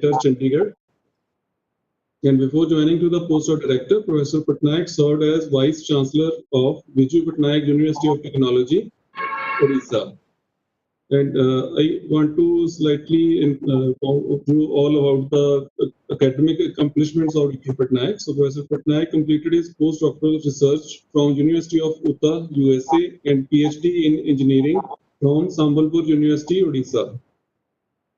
Chandigarh. And before joining to the post of director, Professor Pattnaik served as Vice Chancellor of Viju Pattnaik University of Technology, Odisha. And I want to slightly go through all about the academic accomplishments of Dr. Pattnaik. So Professor Pattnaik completed his postdoctoral research from University of Utah, USA, and PhD in engineering from Sambalpur University, Odisha.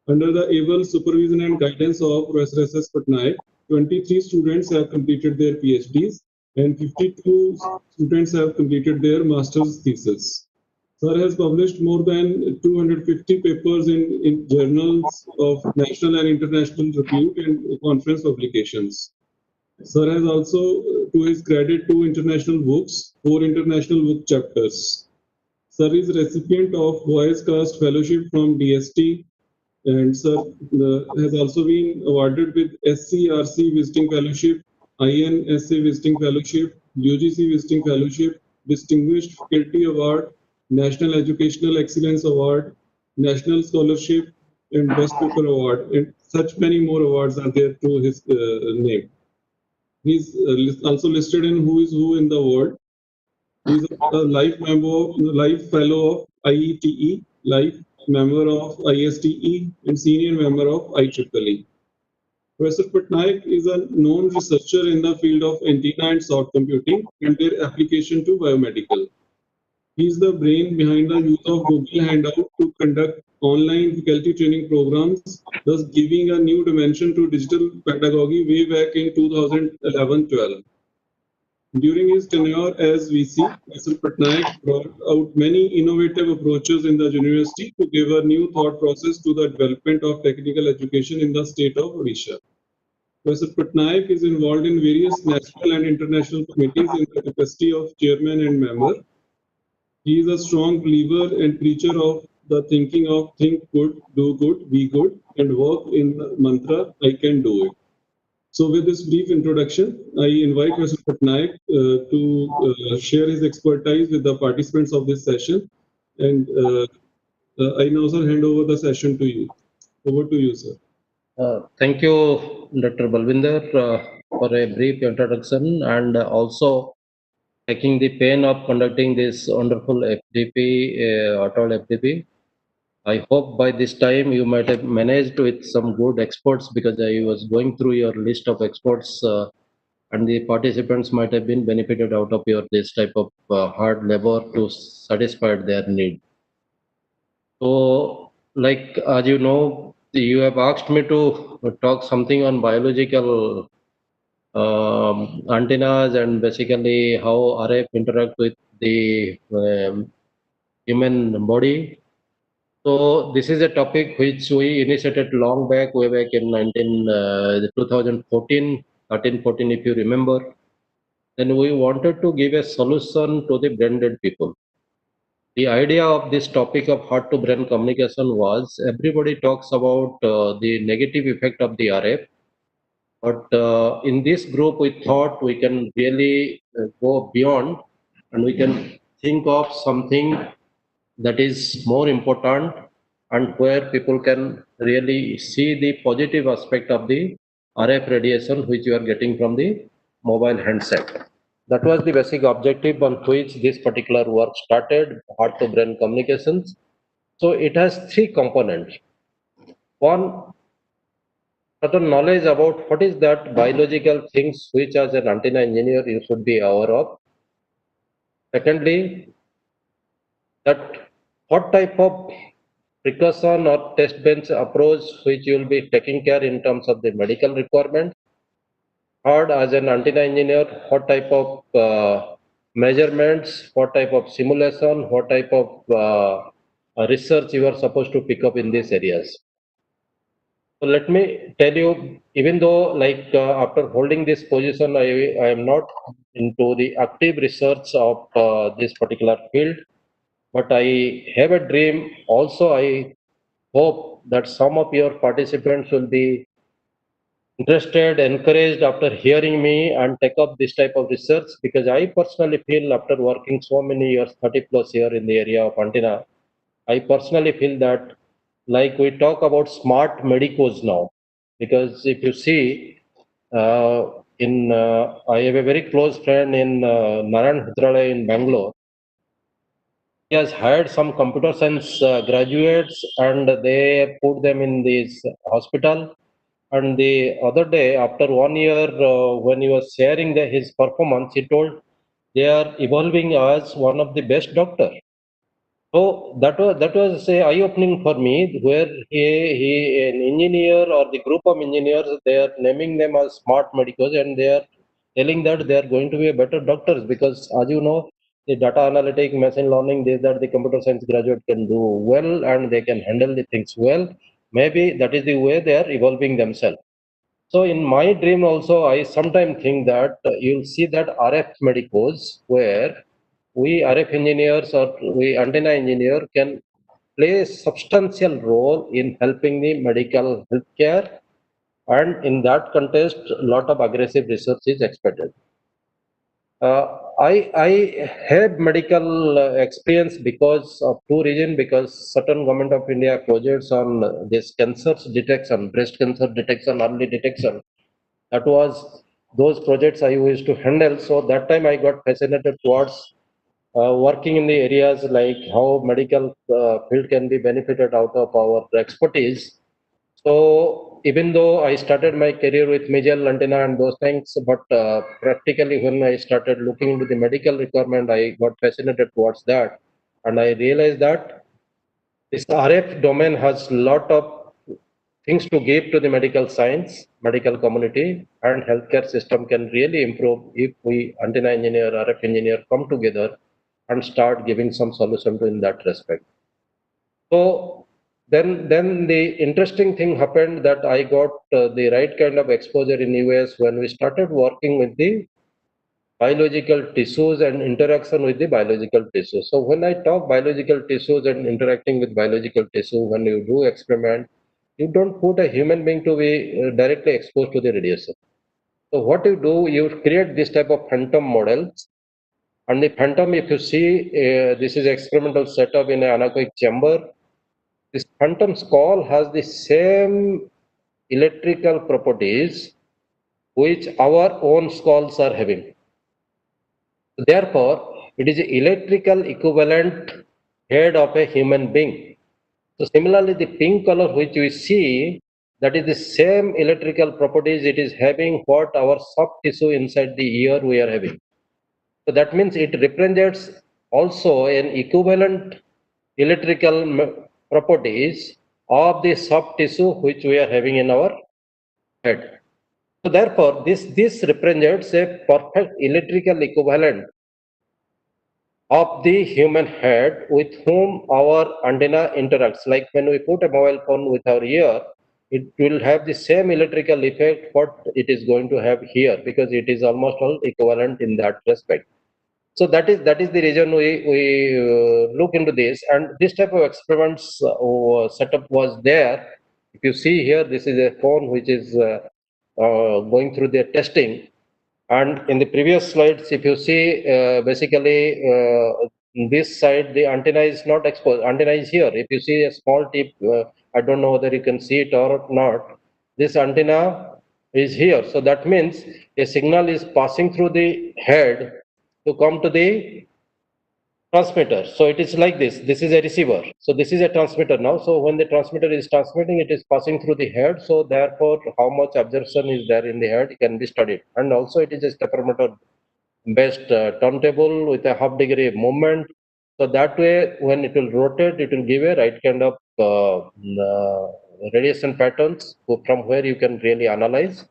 Under the able supervision and guidance of Professor S.S. Pattnaik, 23 students have completed their PhDs and 52 students have completed their master's thesis. Sir has published more than 250 papers in journals of national and international repute and conference publications. Sir has also, to his credit, 2 international books, 4 international book chapters. Sir is recipient of Voice Cast Fellowship from DST, and Sir has also been awarded with SCRC Visiting Fellowship, INSA Visiting Fellowship, UGC Visiting Fellowship, Distinguished Faculty Award, National Educational Excellence Award, National Scholarship, and Best Paper Award, and such many more awards are there to his name. He's also listed in Who is Who in the World. He's a life fellow of IETE, life member of ISTE, and senior member of IEEE. Professor Pattnaik is a known researcher in the field of antenna and sound computing and their application to biomedical. He is the brain behind the use of Google Hangout to conduct online faculty training programs, thus giving a new dimension to digital pedagogy way back in 2011-12. During his tenure as VC, Professor Pattnaik brought out many innovative approaches in the university to give a new thought process to the development of technical education in the state of Odisha. Professor Pattnaik is involved in various national and international committees in the capacity of chairman and member. He is a strong believer and preacher of the thinking of think good, do good, be good, and work in the mantra, I can do it. So with this brief introduction, I invite Mr. Pattnaik to share his expertise with the participants of this session. And I now, sir, hand over the session to you. Over to you, sir. Thank you, Dr. Balvinder, for a brief introduction and also taking the pain of conducting this wonderful FDP, Atoll FDP. I hope by this time you might have managed with some good experts because I was going through your list of experts and the participants might have been benefited out of your this type of hard labor to satisfy their need. So, like as you know, you have asked me to talk something on biological antennas and basically how RF interact with the human body. So this is a topic which we initiated long back, way back in 2014, 13-14 if you remember. Then we wanted to give a solution to the brain dead people. The idea of this topic of heart to brain communication was everybody talks about the negative effect of the RF. But in this group, we thought we can really go beyond and we can think of something that is more important and where people can really see the positive aspect of the RF radiation which you are getting from the mobile handset. That was the basic objective on which this particular work started, heart to brain communications. So it has 3 components. One, certain knowledge about what is that biological things which as an antenna engineer you should be aware of. Secondly, that what type of precaution or test bench approach which you will be taking care in terms of the medical requirements. Third, as an antenna engineer, what type of measurements, what type of simulation, what type of research you are supposed to pick up in these areas. So let me tell you, even though like after holding this position, I am not into the active research of this particular field, but I have a dream. Also, I hope that some of your participants will be interested, encouraged after hearing me and take up this type of research because I personally feel after working so many years, 30 plus year in the area of antenna, I personally feel that like we talk about smart medicos now. because if you see, I have a very close friend in Narayan Hidralaya in Bangalore. He has hired some computer science graduates and they put them in this hospital. And the other day, after 1 year, when he was sharing his performance, he told they are evolving as one of the best doctor. So that was a eye-opening for me, where he an engineer or the group of engineers, they are naming them as smart medicos, and they are telling that they are going to be a better doctors, because as you know, the data analytic, machine learning, these that the computer science graduate can do well and they can handle the things well. Maybe that is the way they are evolving themselves. So in my dream also, I sometimes think that you'll see that RF medicos, where we RF engineers or we antenna engineer can play a substantial role in helping the medical healthcare, and in that context, a lot of aggressive research is expected. I have medical experience because of two reasons. Because certain government of India projects on this cancer detection, breast cancer detection, early detection. That was those projects I used to handle. So that time I got fascinated towards working in the areas like how medical field can be benefited out of our expertise. So even though I started my career with medial antenna and those things, but practically when I started looking into the medical requirement, I got fascinated towards that, and I realized that this RF domain has lot of things to give to the medical science, medical community, and healthcare system can really improve if we antenna engineer, RF engineer come together and start giving some solution to in that respect. So then the interesting thing happened that I got the right kind of exposure in US when we started working with the biological tissues and interaction with the biological tissues. So when I talk biological tissues and interacting with biological tissue, when you do experiment, you don't put a human being to be directly exposed to the radiation. So what you do, you create this type of phantom models. And the phantom, if you see, this is experimental setup in an anechoic chamber. This phantom skull has the same electrical properties which our own skulls are having. Therefore, it is the electrical equivalent head of a human being. So similarly, the pink color which we see, that is the same electrical properties it is having what our soft tissue inside the ear we are having. So that means it represents also an equivalent electrical properties of the soft tissue which we are having in our head. So therefore, this represents a perfect electrical equivalent of the human head with whom our antenna interacts. Like when we put a mobile phone with our ear, it will have the same electrical effect what it is going to have here, because it is almost all equivalent in that respect. So that is the reason we look into this, and this type of experiments setup was there. If you see here, this is a phone which is going through their testing. And in the previous slides, if you see, basically this side, the antenna is not exposed. Antenna is here. If you see a small tip, I don't know whether you can see it or not. This antenna is here. So that means a signal is passing through the head to come to the transmitter. So it is like this. This is a receiver. So this is a transmitter now. So when the transmitter is transmitting, it is passing through the head. So therefore, how much absorption is there in the head can be studied. And also it is a stepper based turntable with a half degree movement. So that way, when it will rotate, it will give a right kind of radiation patterns from where you can really analyze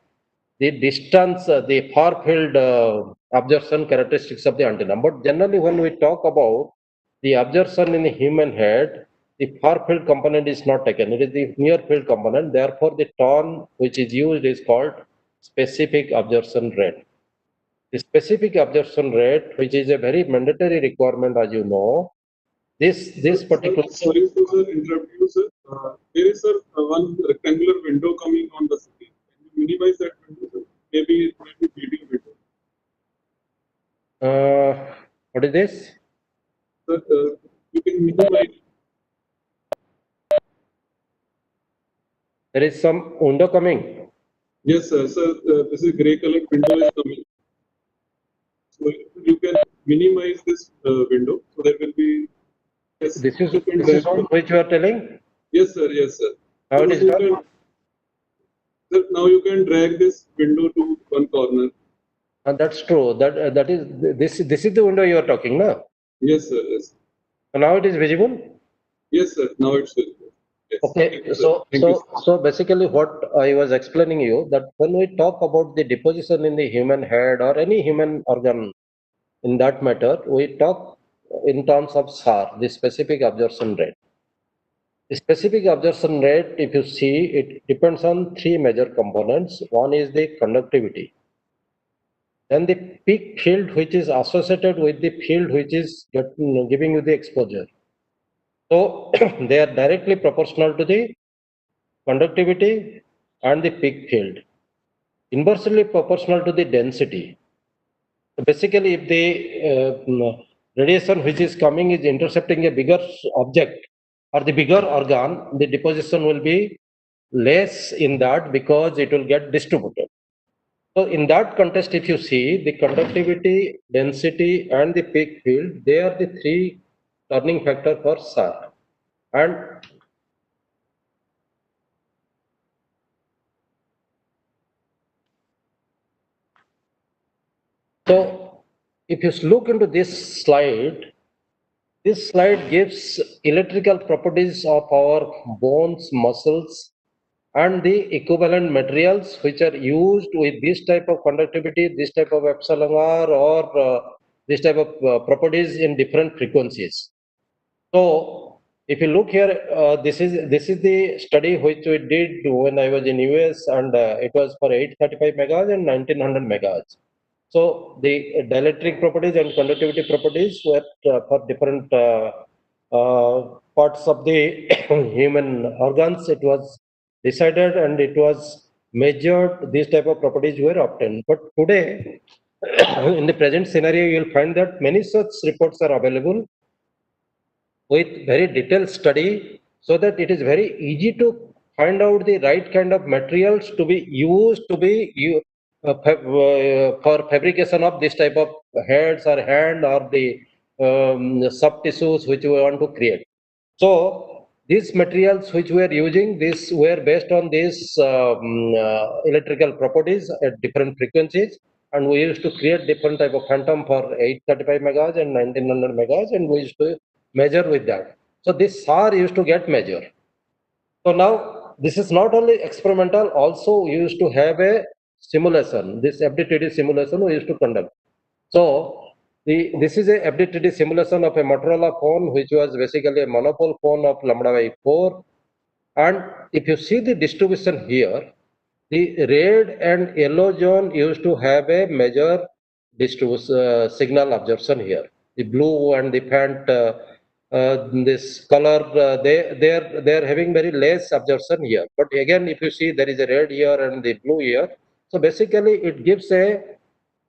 the distance, the far field absorption characteristics of the antenna. But generally, when we talk about the absorption in the human head, the far field component is not taken. It is the near field component. Therefore, the term which is used is called specific absorption rate. The specific absorption rate, which is a very mandatory requirement, as you know, this particular. Sorry to sir, interrupt you, sir. There is sir one rectangular window coming on the screen. Can you minimize that window, sir? Maybe it might be video window. What is this? Sir, you can minimize. There is some window coming. Yes, sir. So this is grey colored window is coming. So you can minimize this window. So there will be yes. This is You can this is drag. what which you are telling. Yes, sir. Yes, sir. How So it is you done? can sir, now you can drag this window to one corner. And that's true. That is this is the window you are talking now. Yes, sir. Yes. So now it is visible. Yes, sir. Now it's visible. Yes. Thank Okay, you, sir. Thank you, sir. so basically what I was explaining you that when we talk about the deposition in the human head or any human organ in that matter, we talk in terms of SAR, the specific absorption rate. The specific absorption rate, if you see, it depends on three major components. One is the conductivity, then the peak field which is associated with the field which is giving you the exposure. So they are directly proportional to the conductivity and the peak field, inversely proportional to the density. So basically, if the radiation which is coming is intercepting a bigger object or the bigger organ, the deposition will be less in that because it will get distributed. So in that context, if you see the conductivity, density, and the peak field, they are the three turning factor for SAR. And so if you look into this slide gives electrical properties of our bones, muscles, and the equivalent materials which are used with this type of conductivity, this type of epsilon R, or this type of properties in different frequencies. So if you look here, this is the study which we did when I was in US, and it was for 835 megahertz and 1900 megahertz. So the dielectric properties and conductivity properties were for different parts of the human organs. It was decided and it was measured. These type of properties were obtained. But today, in the present scenario, you will find that many such reports are available with very detailed study so that it is very easy to find out the right kind of materials to be used to be for fabrication of this type of heads or hand or the soft tissues which we want to create. So these materials which we are using, this were based on these electrical properties at different frequencies, and we used to create different type of phantom for 835 megahertz and 1900 megahertz, and we used to measure with that. So this SAR used to get measured. So now this is not only experimental, also we used to have a simulation. This FDTD simulation we used to conduct. So this is a FDTD simulation of a Motorola phone, which was basically a monopole phone of lambda by 4. And if you see the distribution here, the red and yellow zone used to have a major distribution signal absorption here. The blue and the faint this color they're having very less absorption here. But again, if you see there is a red here and the blue here, so basically it gives a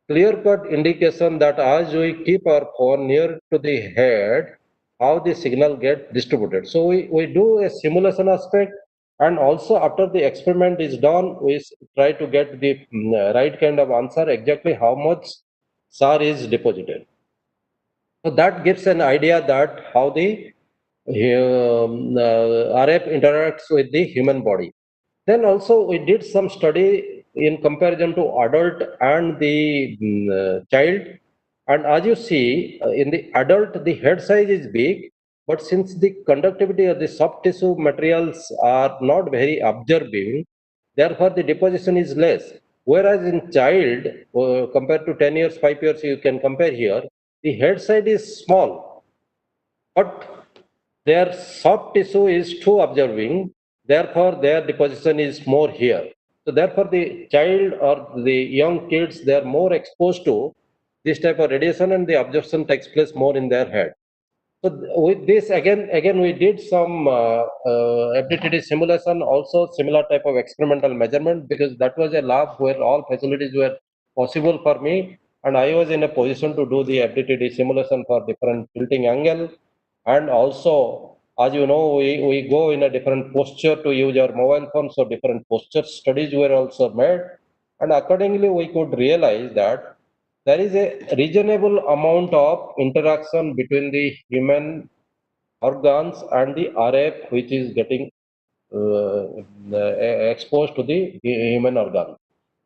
clear-cut indication that as we keep our phone near to the head, how the signal get distributed. So we do a simulation aspect, and also after the experiment is done, we try to get the right kind of answer exactly how much SAR is deposited. So that gives an idea that how the RF interacts with the human body. Then also we did some study in comparison to adult and the child. And as you see, in the adult, the head size is big, but since the conductivity of the soft tissue materials are not very absorbing, therefore the deposition is less. Whereas in child, compared to 10 years, 5 years, you can compare here, the head size is small, but their soft tissue is too observing, therefore their deposition is more here. So therefore the child or the young kids, they are more exposed to this type of radiation and the absorption takes place more in their head. So with this again we did some FDTD simulation, also similar type of experimental measurement, because that was a lab where all facilities were possible for me, and I was in a position to do the FDTD simulation for different tilting angle, and also As you know, we go in a different posture to use our mobile phone, so different posture studies were also made, and accordingly we could realize that there is a reasonable amount of interaction between the human organs and the RF, which is getting exposed to the human organ.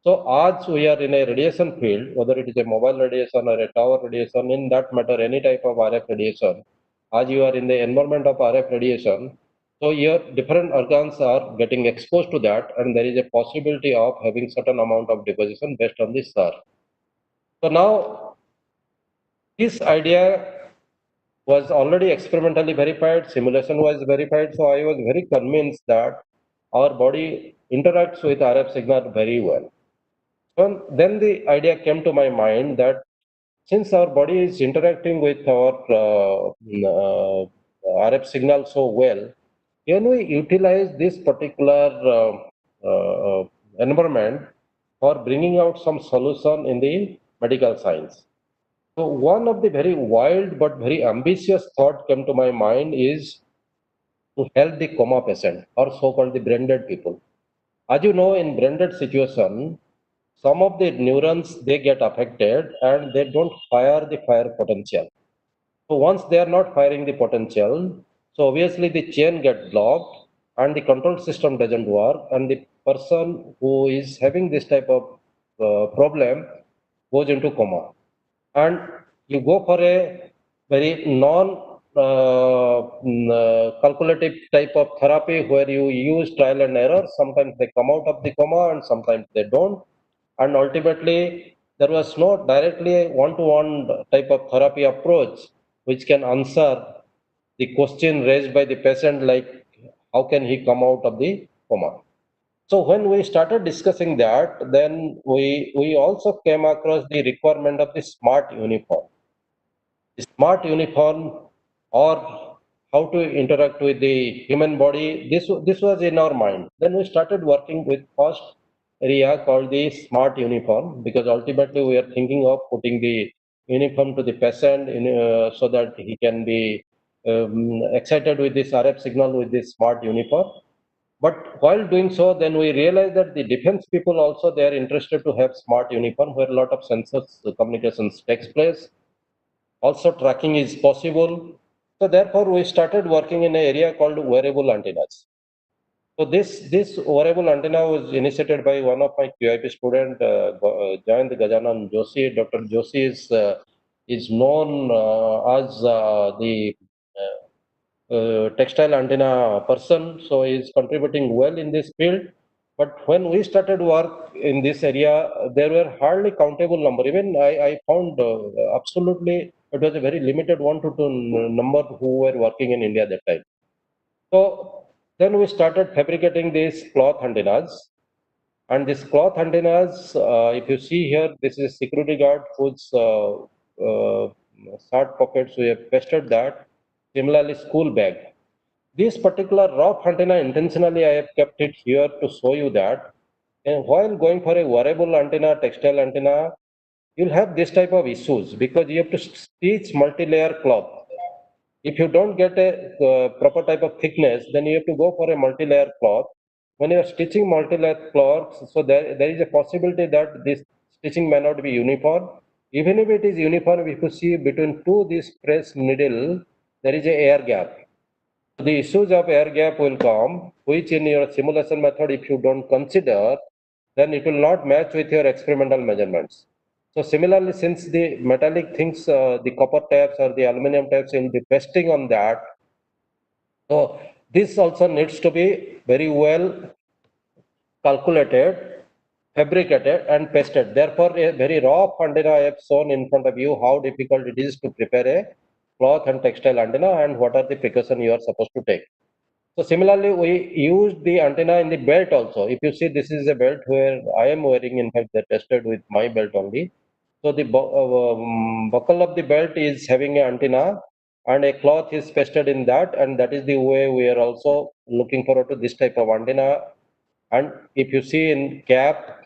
So as we are in a radiation field, whether it is a mobile radiation or a tower radiation, in that matter, any type of RF radiation, as you are in the environment of RF radiation, so your different organs are getting exposed to that, and there is a possibility of having certain amount of deposition based on this SAR. So now this idea was already experimentally verified, simulation was verified, so I was very convinced that our body interacts with RF signal very well. So then the idea came to my mind that since our body is interacting with our RF signal so well, can we utilize this particular environment for bringing out some solution in the medical science? So one of the very wild but very ambitious thought came to my mind is to help the coma patient or so-called the brain dead people. As you know, in brain dead situation, some of the neurons they get affected and they don't fire the fire potential. So once they are not firing the potential, so obviously the chain get blocked and the control system doesn't work, and the person who is having this type of problem goes into coma, and you go for a very non calculative type of therapy where you use trial and error. Sometimes they come out of the coma and sometimes they don't, and ultimately there was no directly one-to-one type of therapy approach which can answer the question raised by the patient, like how can he come out of the coma. So when we started discussing that, then we also came across the requirement of the smart uniform. The smart uniform, or how to interact with the human body. This was in our mind. Then we started working with first area called the smart uniform, because ultimately we are thinking of putting the uniform to the patient so that he can be excited with this RF signal with this smart uniform. But while doing so, then we realized that the defense people also they are interested to have smart uniform where a lot of sensors communications takes place. Also, tracking is possible. So therefore, we started working in an area called wearable antennas. So this wearable antenna was initiated by one of my QIP student, Jayant Gajanan Joshi. Dr. Joshi is known as the textile antenna person, so he is contributing well in this field. But when we started work in this area, there were hardly countable number. Even I found absolutely it was a very limited 1 to 2 number who were working in India at that time. So then we started fabricating these cloth antennas. And these cloth antennas, if you see here, this is a security guard whose short pockets we have pasted that. Similarly, school bag. This particular rough antenna, intentionally I have kept it here to show you that. And while going for a wearable antenna, textile antenna, you'll have this type of issues because you have to stitch multi-layer cloth. If you don't get a proper type of thickness, then you have to go for a multi-layer cloth. When you are stitching multi-layer cloths, so there is a possibility that this stitching may not be uniform. Even if it is uniform, if you see between two this press needle, there is a air gap. The issues of air gap will come, which in your simulation method, if you don't consider, then it will not match with your experimental measurements. So similarly, since the metallic things, the copper taps or the aluminum taps will be testing on that, so this also needs to be very well calculated, fabricated and pasted. Therefore, a very raw antenna I have shown in front of you how difficult it is to prepare a cloth and textile antenna and what are the precautions you are supposed to take. So similarly, we used the antenna in the belt also. If you see, this is a belt where I am wearing. In fact, they tested with my belt only. So the buckle of the belt is having an antenna and a cloth is pasted in that, and that is the way we are also looking forward to this type of antenna. And if you see in cap,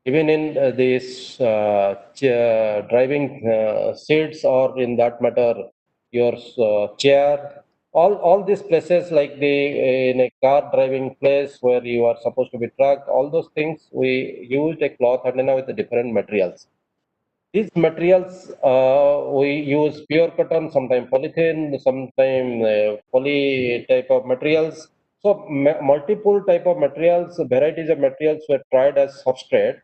even in this driving seats or in that matter, your chair all these places like the in a car driving place where you are supposed to be tracked, all those things we used a cloth antenna with the different materials. These materials we use pure cotton, sometimes polythene, sometimes poly type of materials. So multiple type of materials, varieties of materials were tried as substrate,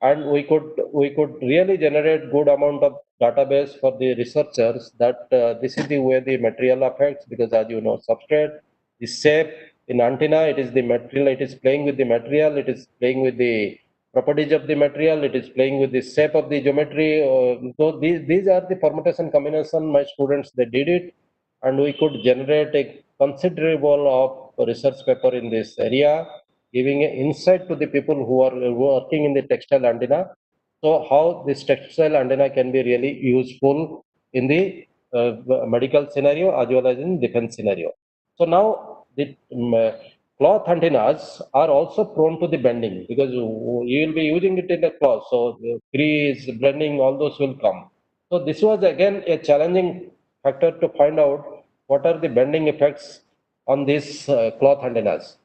and we could really generate good amount of database for the researchers that this is the way the material affects, because as you know, substrate, the shape in antenna, it is the material, it is playing with the material, it is playing with the properties of the material, it is playing with the shape of the geometry. So these are the permutation combination my students they did it, and we could generate a considerable of research paper in this area, giving an insight to the people who are working in the textile antenna. So how this textile antenna can be really useful in the medical scenario as well as in defense scenario. So now the cloth antennas are also prone to the bending, because you will be using it in the cloth. So the crease, blending, all those will come. So this was again a challenging factor to find out what are the bending effects on these cloth antennas.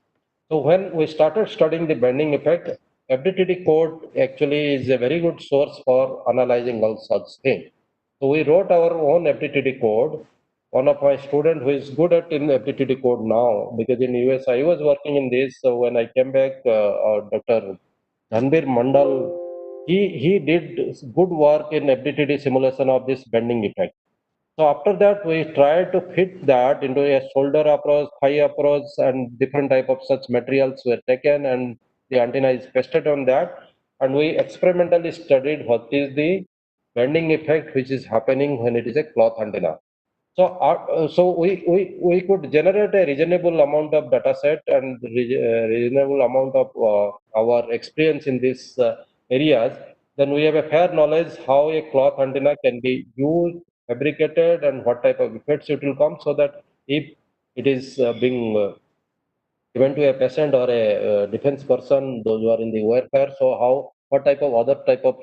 So when we started studying the bending effect, FDTD code actually is a very good source for analyzing all such things. So we wrote our own FDTD code. One of my student who is good at in FDTD code now, because in US I was working in this. So when I came back, Dr. Dhanbir Mandal, he did good work in FDTD simulation of this bending effect. So after that, we tried to fit that into a shoulder approach, thigh approach, and different type of such materials were taken, and the antenna is pasted on that. And we experimentally studied what is the bending effect which is happening when it is a cloth antenna. So we could generate a reasonable amount of data set and reasonable amount of our experience in these areas. Then we have a fair knowledge how a cloth antenna can be used, fabricated, and what type of effects it will come, so that if it is being given to a patient or a defense person, those who are in the warfare, so how, what type of other type of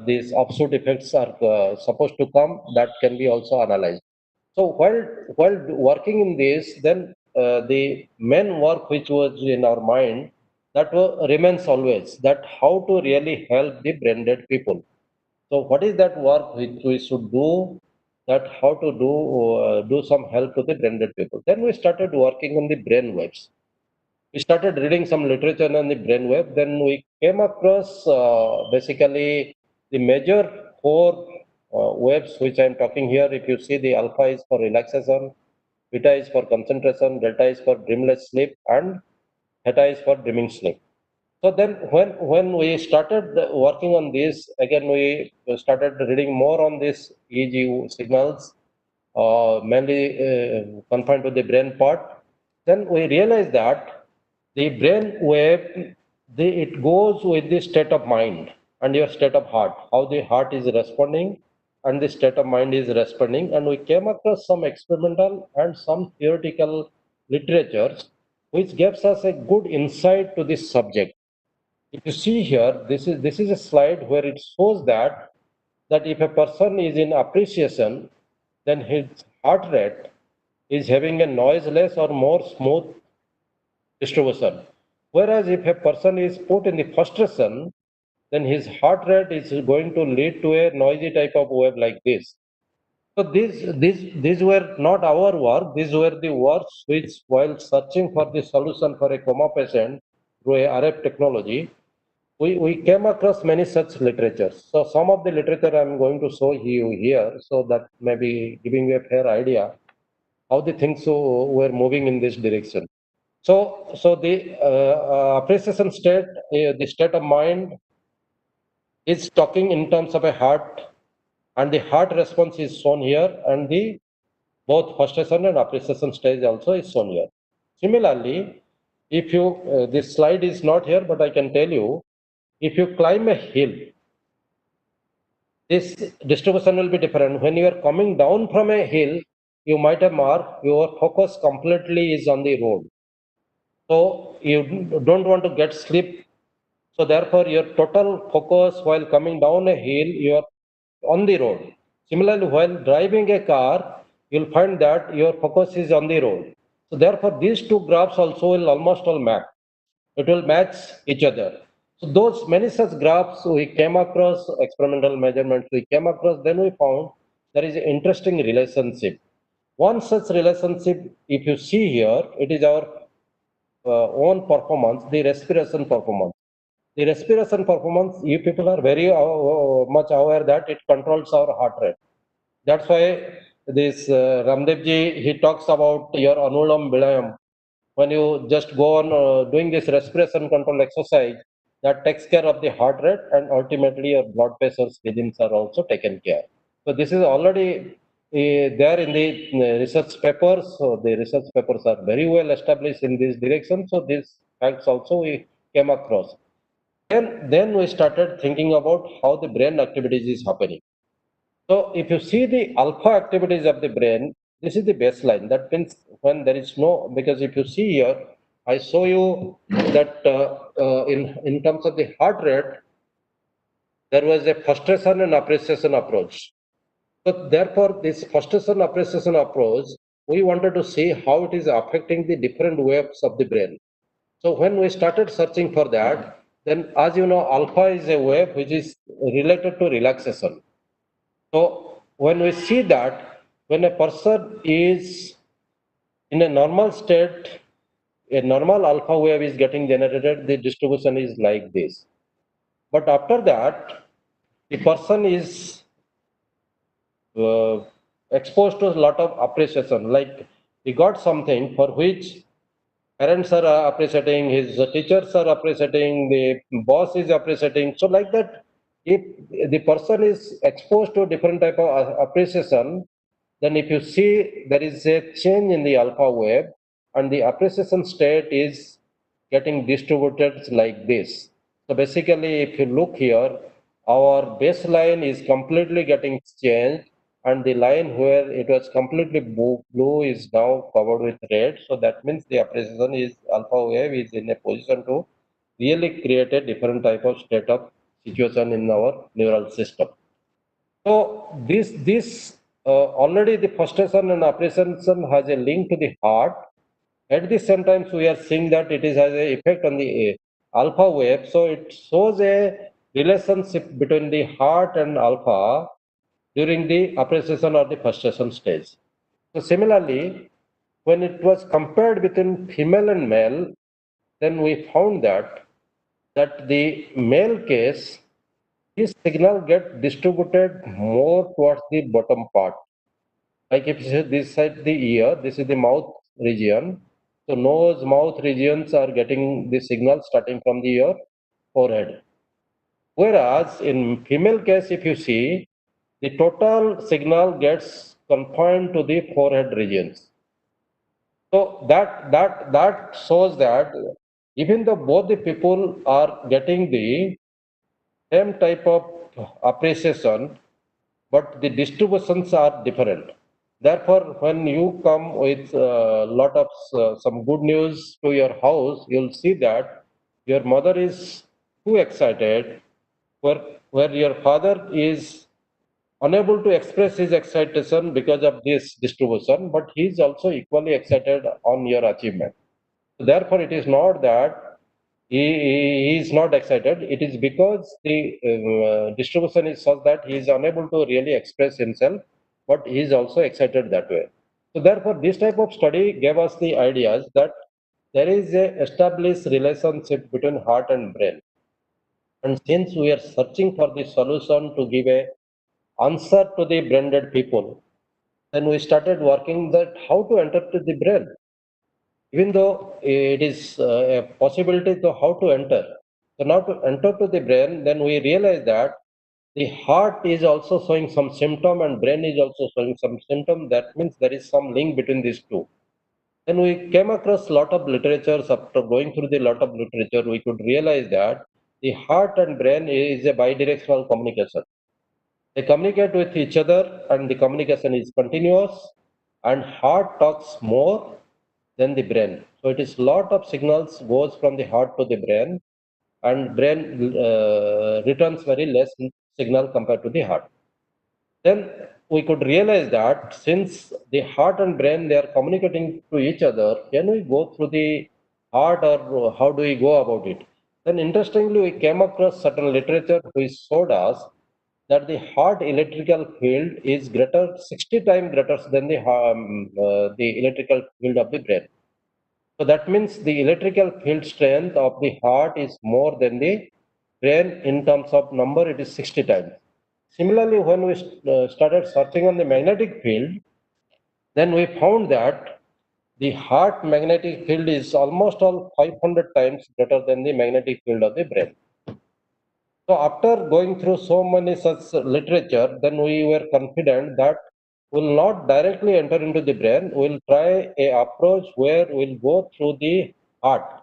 these offshoot effects are supposed to come, that can be also analyzed. So while working in this, then the main work which was in our mind, that remains always, that how to really help the brain dead people. So what is that work which we should do? That how to do some help to the brain dead people. Then we started working on the brain waves. We started reading some literature on the brainwave. Then we came across basically the major four waves which I am talking here. If you see, the alpha is for relaxation, beta is for concentration, delta is for dreamless sleep, and theta is for dreaming sleep. So then when we started working on this, again we started reading more on this EEG signals, mainly confined to the brain part. Then we realized that the brain wave, it goes with the state of mind and your state of heart, how the heart is responding and the state of mind is responding. And we came across some experimental and some theoretical literatures which gives us a good insight to this subject. If you see here, this is a slide where it shows that if a person is in appreciation, then his heart rate is having a noiseless or more smooth distribution. Whereas if a person is put in the frustration, then his heart rate is going to lead to a noisy type of wave like this. So these were not our work. These were the works which, while searching for the solution for a coma patient through a RF technology, we came across many such literatures. So some of the literature I'm going to show you here, so that may be giving you a fair idea how the things were moving in this direction. So the appreciation state, the state of mind is talking in terms of a heart, and the heart response is shown here, and the both frustration and appreciation stage also is shown here. Similarly, if you this slide is not here, but I can tell you, if you climb a hill, this distribution will be different. When you are coming down from a hill, you might have marked your focus completely is on the road. So you don't want to get slip. So therefore, your total focus while coming down a hill, you are on the road. Similarly, while driving a car, you'll find that your focus is on the road. So therefore, these two graphs also will almost all map. It will match each other. So those many such graphs we came across, experimental measurements we came across, then we found there is an interesting relationship. One such relationship, if you see here, it is our own performance, the respiration performance. The respiration performance, you people are very much aware that it controls our heart rate. That's why this Ramdev ji, he talks about your anulam vilayam. When you just go on doing this respiration control exercise, that takes care of the heart rate and ultimately your blood pressures readings are also taken care. So this is already there in the research papers. So the research papers are very well established in this direction. So these facts also we came across. Then we started thinking about how the brain activities is happening. So if you see the alpha activities of the brain, this is the baseline. That means when there is no, because if you see here, I show you that in terms of the heart rate, there was a frustration and appreciation approach. So therefore, this frustration appreciation approach, we wanted to see how it is affecting the different waves of the brain. So when we started searching for that, then as you know, alpha is a wave which is related to relaxation. So when we see that when a person is in a normal state, a normal alpha wave is getting generated, the distribution is like this. But after that, the person is uh, exposed to a lot of appreciation, like he got something for which parents are appreciating, his teachers are appreciating, the boss is appreciating. So like that, if the person is exposed to different type of appreciation, then if you see there is a change in the alpha wave and the appreciation state is getting distributed like this. So basically, if you look here, our baseline is completely getting changed and the line where it was completely blue is now covered with red. So that means the appreciation is alpha wave is in a position to really create a different type of state of situation in our neural system. So this already the frustration and appreciation has a link to the heart. At the same time, we are seeing that it is has an effect on the alpha wave. So it shows a relationship between the heart and alpha during the appreciation or the frustration stage. So similarly, when it was compared between female and male, then we found that the male case, this signal get distributed more towards the bottom part. Like if you see this side the ear, this is the mouth region. So nose, mouth regions are getting the signal starting from the ear, forehead. Whereas in female case, if you see, the total signal gets confined to the forehead regions. So that shows that even though both the people are getting the same type of appreciation, but the distributions are different. Therefore, when you come with a lot of some good news to your house, you'll see that your mother is too excited, where your father is unable to express his excitation because of this distribution, but he is also equally excited on your achievement. Therefore, it is not that he is not excited. It is because the distribution is such that he is unable to really express himself, but he is also excited that way. So therefore, this type of study gave us the ideas that there is a established relationship between heart and brain. And since we are searching for the solution to give a answer to the brain-dead people, then we started working that how to enter to the brain, even though it is a possibility to how to enter. So now to enter to the brain, then we realize that the heart is also showing some symptom and brain is also showing some symptom. That means there is some link between these two. Then we came across lot of literatures. After going through the lot of literature, we could realize that the heart and brain is a bidirectional communication. They communicate with each other and the communication is continuous and heart talks more than the brain. So it is lot of signals goes from the heart to the brain and brain returns very less signal compared to the heart. then we could realize that since the heart and brain they are communicating to each other, can we go through the heart or how do we go about it? Then interestingly, we came across certain literature which showed us that the heart electrical field is greater 60 times greater than the electrical field of the brain. So that means the electrical field strength of the heart is more than the brain in terms of number, it is 60 times. Similarly, when we started searching on the magnetic field, then we found that the heart magnetic field is almost all 500 times greater than the magnetic field of the brain. So after going through so many such literature, then we were confident that we'll not directly enter into the brain. We'll try a approach where we'll go through the heart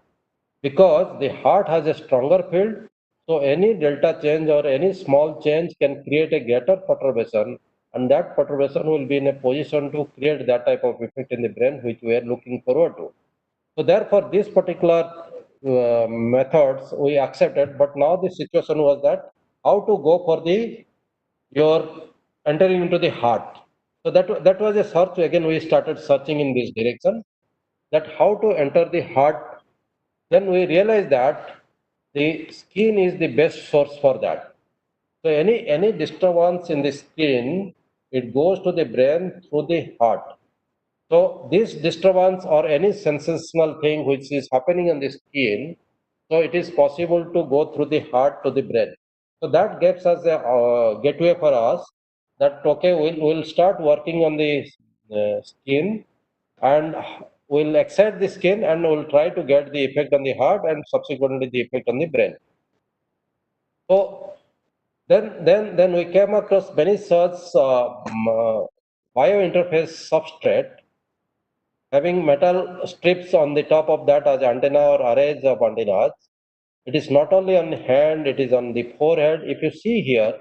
because the heart has a stronger field. So any delta change or any small change can create a greater perturbation, and that perturbation will be in a position to create that type of effect in the brain, which we are looking forward to. So therefore, this particular methods we accepted, but now the situation was that how to go for the your entering into the heart. So that was a search. Again, we started searching in this direction that how to enter the heart. Then we realized that the skin is the best source for that. So any disturbance in the skin, it goes to the brain through the heart. So this disturbance or any sensational thing which is happening on the skin, so it is possible to go through the heart to the brain. So that gives us a gateway for us that okay, we'll start working on the skin and we'll excite the skin and we'll try to get the effect on the heart and subsequently the effect on the brain. So then we came across many such biointerface substrate having metal strips on the top of that as antenna or arrays of antennas. It is not only on the hand, it is on the forehead. If you see here,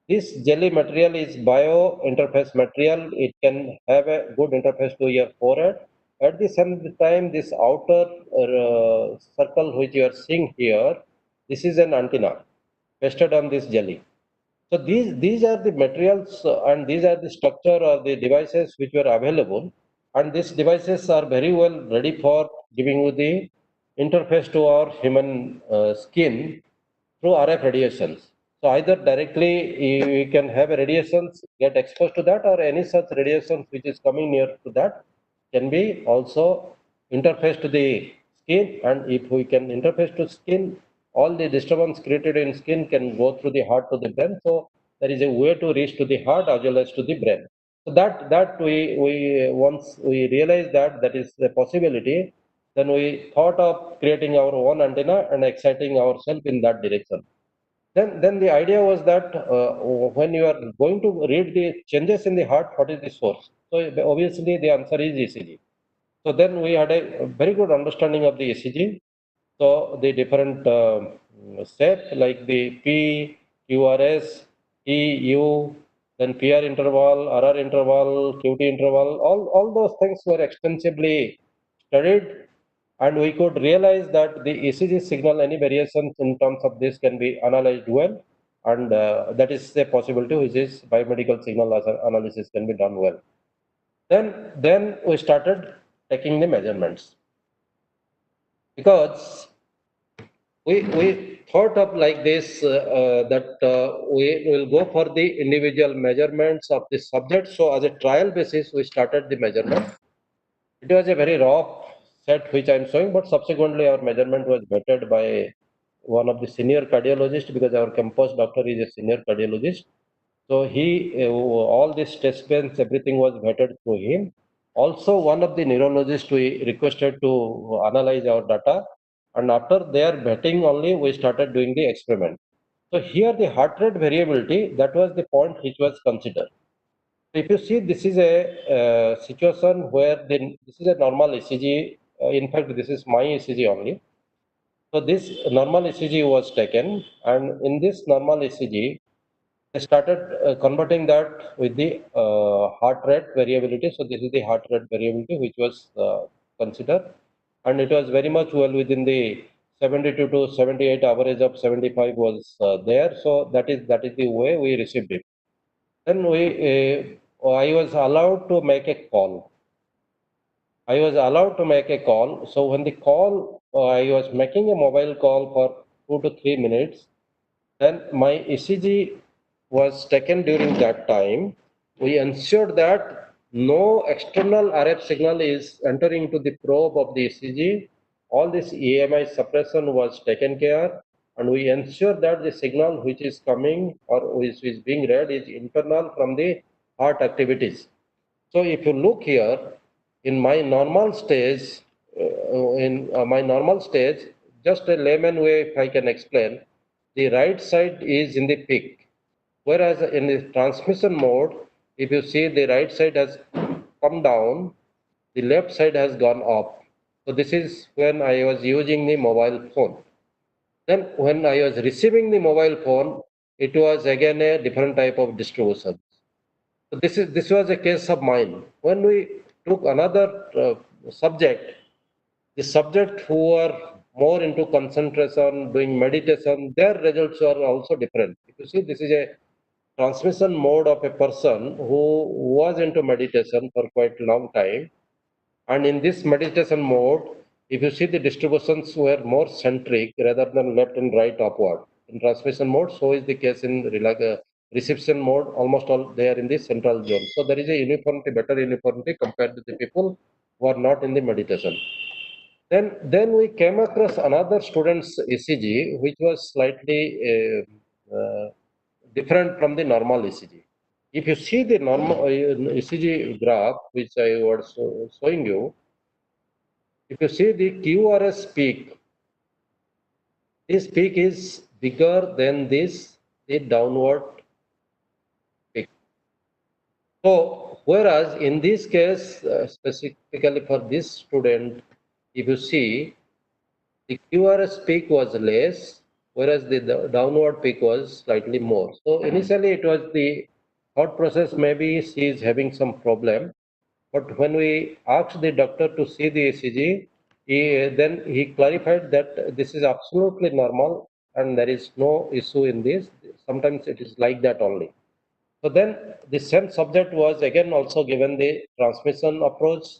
this jelly material is bio interface material. It can have a good interface to your forehead. At the same time, this outer circle which you are seeing here, this is an antenna pasted on this jelly. So these are the materials and these are the structure or the devices which were available, and these devices are very well ready for giving you the interface to our human skin through RF radiations. So either directly you can have a radiations get exposed to that, or any such radiations which is coming near to that can be also interface to the skin, and if we can interface to skin, all the disturbance created in skin can go through the heart to the brain. So there is a way to reach to the heart as well as to the brain. So that we once we realized that that is a possibility, then we thought of creating our own antenna and exciting ourselves in that direction. Then the idea was that when you are going to read the changes in the heart, what is the source? So obviously the answer is ECG. So then we had a very good understanding of the ECG. So the different shape like the P, QRS, EU, then PR interval, RR interval, QT interval, all those things were extensively studied, and we could realize that the ECG signal, any variations in terms of this can be analyzed well, and that is a possibility which is biomedical signal analysis can be done well. Then we started taking the measurements because we thought of like this that we will go for the individual measurements of the subject. So as a trial basis, we started the measurement. It was a very rough set which I am showing, but subsequently our measurement was vetted by one of the senior cardiologists because our campus doctor is a senior cardiologist. So all these test pens, everything was vetted through him. Also, one of the neurologists we requested to analyze our data, and after their vetting only, we started doing the experiment. So here the heart rate variability, that was the point which was considered. If you see, this is a situation where this is a normal ECG. In fact, this is my ECG only. So this normal ECG was taken, and in this normal ECG, I started converting that with the heart rate variability. So this is the heart rate variability which was considered, and it was very much well within the 72 to 78 average of 75 was there. So that is the way we received it. Then I was allowed to make a call. I was allowed to make a call. So when the call, I was making a mobile call for 2 to 3 minutes. Then my ECG was taken during that time. We ensured that no external RF signal is entering to the probe of the ECG. All this EMI suppression was taken care, and we ensure that the signal which is coming or which is being read is internal from the heart activities. So if you look here, in my normal stage, just a layman way, if I can explain, the right side is in the peak, whereas in the transmission mode, if you see the right side has come down, the left side has gone up. So this is when I was using the mobile phone. Then when I was receiving the mobile phone, it was again a different type of distribution. So this was a case of mine. When we took another subject, the subject who are more into concentration, doing meditation, their results are also different. If you see, this is a transmission mode of a person who was into meditation for quite a long time. And in this meditation mode, if you see the distributions were more centric rather than left and right upward. In transmission mode, so is the case in reception mode, almost all they are in the central zone. So there is a uniformity, better uniformity compared to the people who are not in the meditation. Then we came across another student's ECG, which was slightly different from the normal ECG. If you see the normal ECG graph, which I was showing you, if you see the QRS peak, this peak is bigger than the downward peak. So, whereas in this case, specifically for this student, if you see, the QRS peak was less, whereas the downward peak was slightly more. So, initially it was the thought process, maybe she is having some problem. But when we asked the doctor to see the ECG, then he clarified that this is absolutely normal and there is no issue in this. Sometimes it is like that only. So then the same subject was again also given the transmission approach,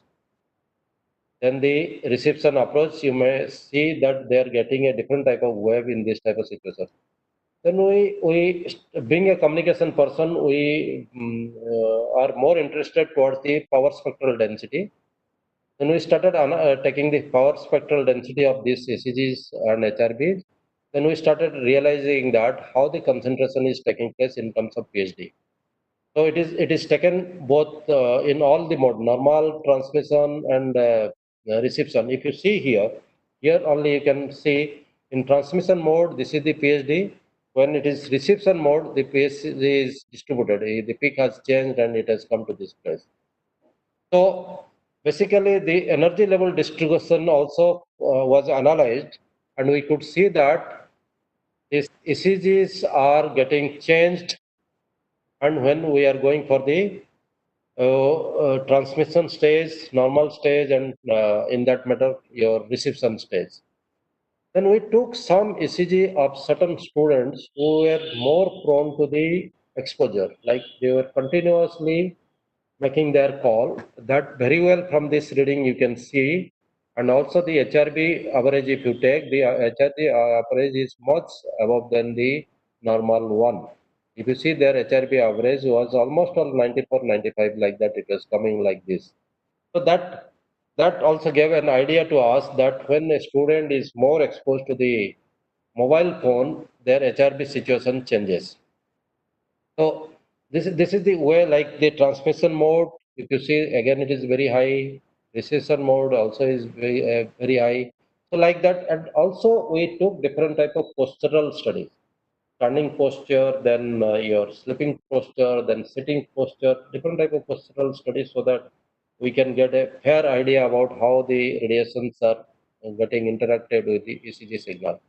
then the reception approach. You may see that they are getting a different type of wave in this type of situation. Then being a communication person, we are more interested towards the power spectral density. When we started taking the power spectral density of these ECGs and HRBs, then we started realizing that how the concentration is taking place in terms of PhD. So it is taken both in all the mode, normal transmission and reception. If you see here only you can see in transmission mode, this is the PhD. When it is reception mode, the PhD is distributed. The peak has changed and it has come to this place. So basically, the energy level distribution also was analyzed, and we could see that these ECGs are getting changed, and when we are going for the transmission stage, normal stage, and in that matter, your reception stage. Then we took some ECG of certain students who were more prone to the exposure, like they were continuously making their call. That very well from this reading you can see, and also the HRB average, if you take the HRB average is much above than the normal one. If you see their HRB average was almost on 94, 95, like that, it was coming like this. So that also gave an idea to us that when a student is more exposed to the mobile phone, their HRB situation changes. So this is the way, like the transmission mode. If you see again, it is very high. Recession mode also is very high. So like that, and also we took different type of postural studies, standing posture, then your sleeping posture, then sitting posture, different type of postural studies, so that we can get a fair idea about how the radiations are getting interacted with the ECG signal.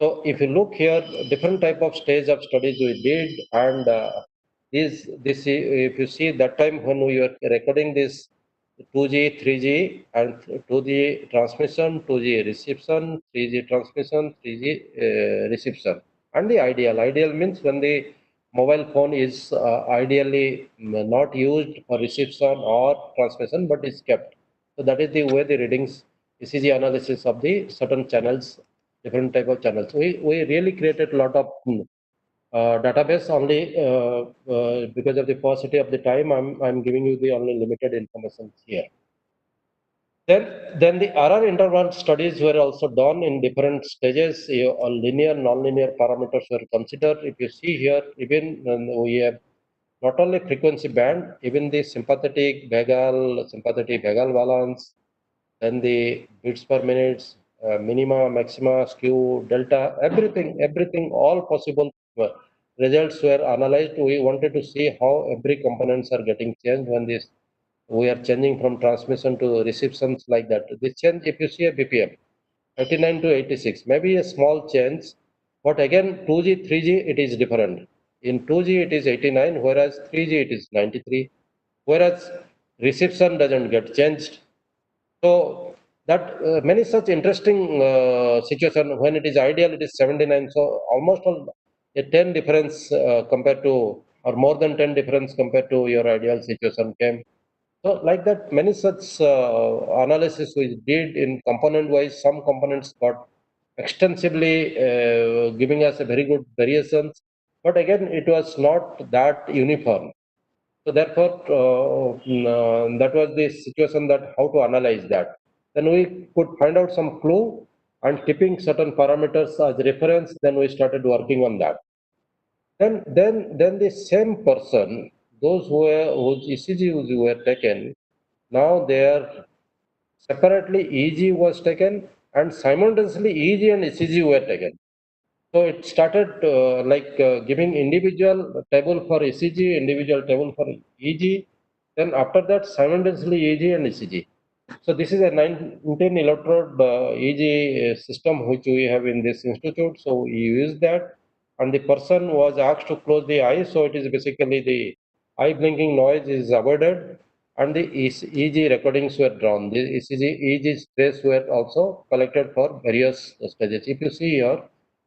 So if you look here, different type of stage of studies we did, and this if you see that time when we were recording this 2G, 3G, and 2G transmission, 2G reception, 3G transmission, 3G reception, and the ideal. Ideal means when the mobile phone is ideally not used for reception or transmission, but is kept. So that is the way the readings ECG analysis of the certain channels, different type of channels. We really created a lot of database only because of the paucity of the time. I'm giving you the only limited information here. Then the error interval studies were also done in different stages. Linear, non-linear parameters were considered. If you see here, even we have not only frequency band, even the sympathetic vagal balance, then the bits per minute, minima, maxima, skew, delta, everything, all possible results were analyzed. We wanted to see how every components are getting changed when this we are changing from transmission to receptions like that. This change, if you see a BPM, 89 to 86, maybe a small change, but again 2G, 3G, it is different. In 2G, it is 89, whereas 3G, it is 93, whereas reception doesn't get changed. So that many such interesting situation when it is ideal, it is 79. So almost a 10 difference compared to, or more than 10 difference compared to your ideal situation came. So like that, many such analysis we did in component wise. Some components got extensively giving us a very good variations, but again, it was not that uniform. So therefore, that was the situation that how to analyze that. Then we could find out some clue and keeping certain parameters as reference. Then we started working on that. Then the same person, those whose ECGs were taken, now their separately EEG was taken and simultaneously EEG and ECG were taken. So it started giving individual table for ECG, individual table for EG. Then after that, simultaneously EG and ECG. So this is a 19 electrode EG system which we have in this institute. So we use that, and the person was asked to close the eyes. So it is basically the eye blinking noise is avoided, and the EG recordings were drawn. The EEG trace were also collected for various stages. If you see here,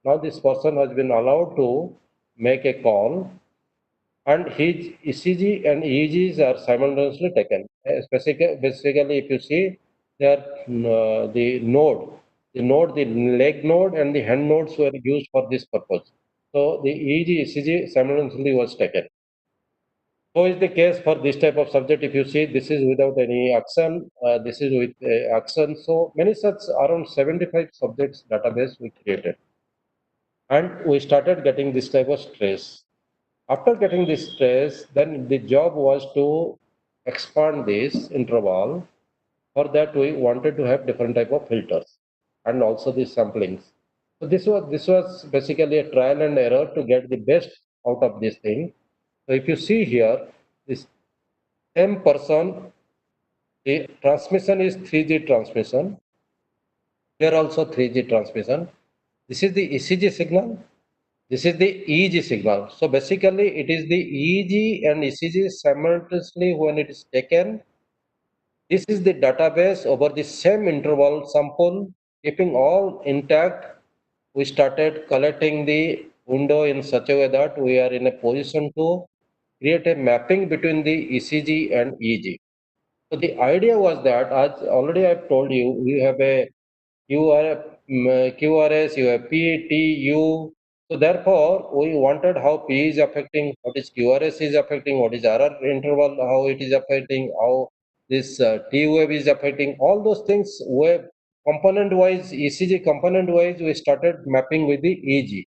now this person has been allowed to make a call, and his ECG and EEGs are simultaneously taken. Basically, if you see, they are the leg node and the hand nodes were used for this purpose. So the EEG, ECG simultaneously was taken. So is the case for this type of subject. If you see, this is without any action, this is with action. So many such around 75 subjects database we created, and we started getting this type of stress. After getting this stress, then the job was to expand this interval. For that, we wanted to have different type of filters and also the samplings. So this was basically a trial and error to get the best out of this thing. So if you see here, this same person, the transmission is 3G transmission. Here also 3G transmission. This is the ECG signal. This is the EEG signal. So basically, it is the EEG and ECG simultaneously when it is taken. This is the database over the same interval sample, keeping all intact. We started collecting the window in such a way that we are in a position to create a mapping between the ECG and EEG. So the idea was that, as already I've told you, we have a QRS, you have P, T, U. So therefore, we wanted how P is affecting, what is QRS is affecting, what is error interval, how it is affecting, how this T wave is affecting. All those things were component wise, ECG component wise, we started mapping with the EG.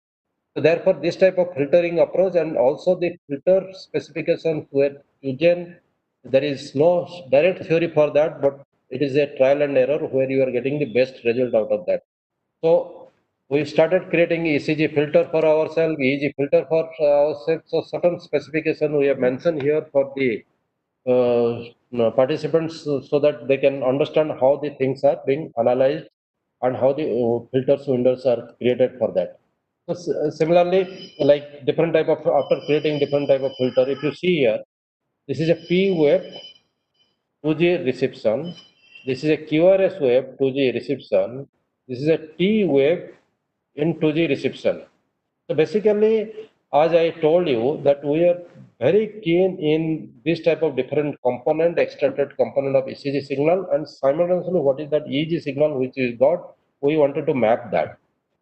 So therefore, this type of filtering approach and also the filter specifications were chosen. There is no direct theory for that, but it is a trial and error where you are getting the best result out of that. So we started creating ECG filter for ourselves, EEG filter for ourselves. So certain specification we have mentioned here for the participants so that they can understand how the things are being analyzed and how the filters windows are created for that. So similarly, like different type of after creating different type of filter, if you see here, this is a P wave 2G reception. This is a QRS wave 2G reception. This is a T wave in 2G reception. So basically, as I told you, that we are very keen in this type of different component, extracted component of ECG signal, and simultaneously what is that EEG signal which we got, we wanted to map that.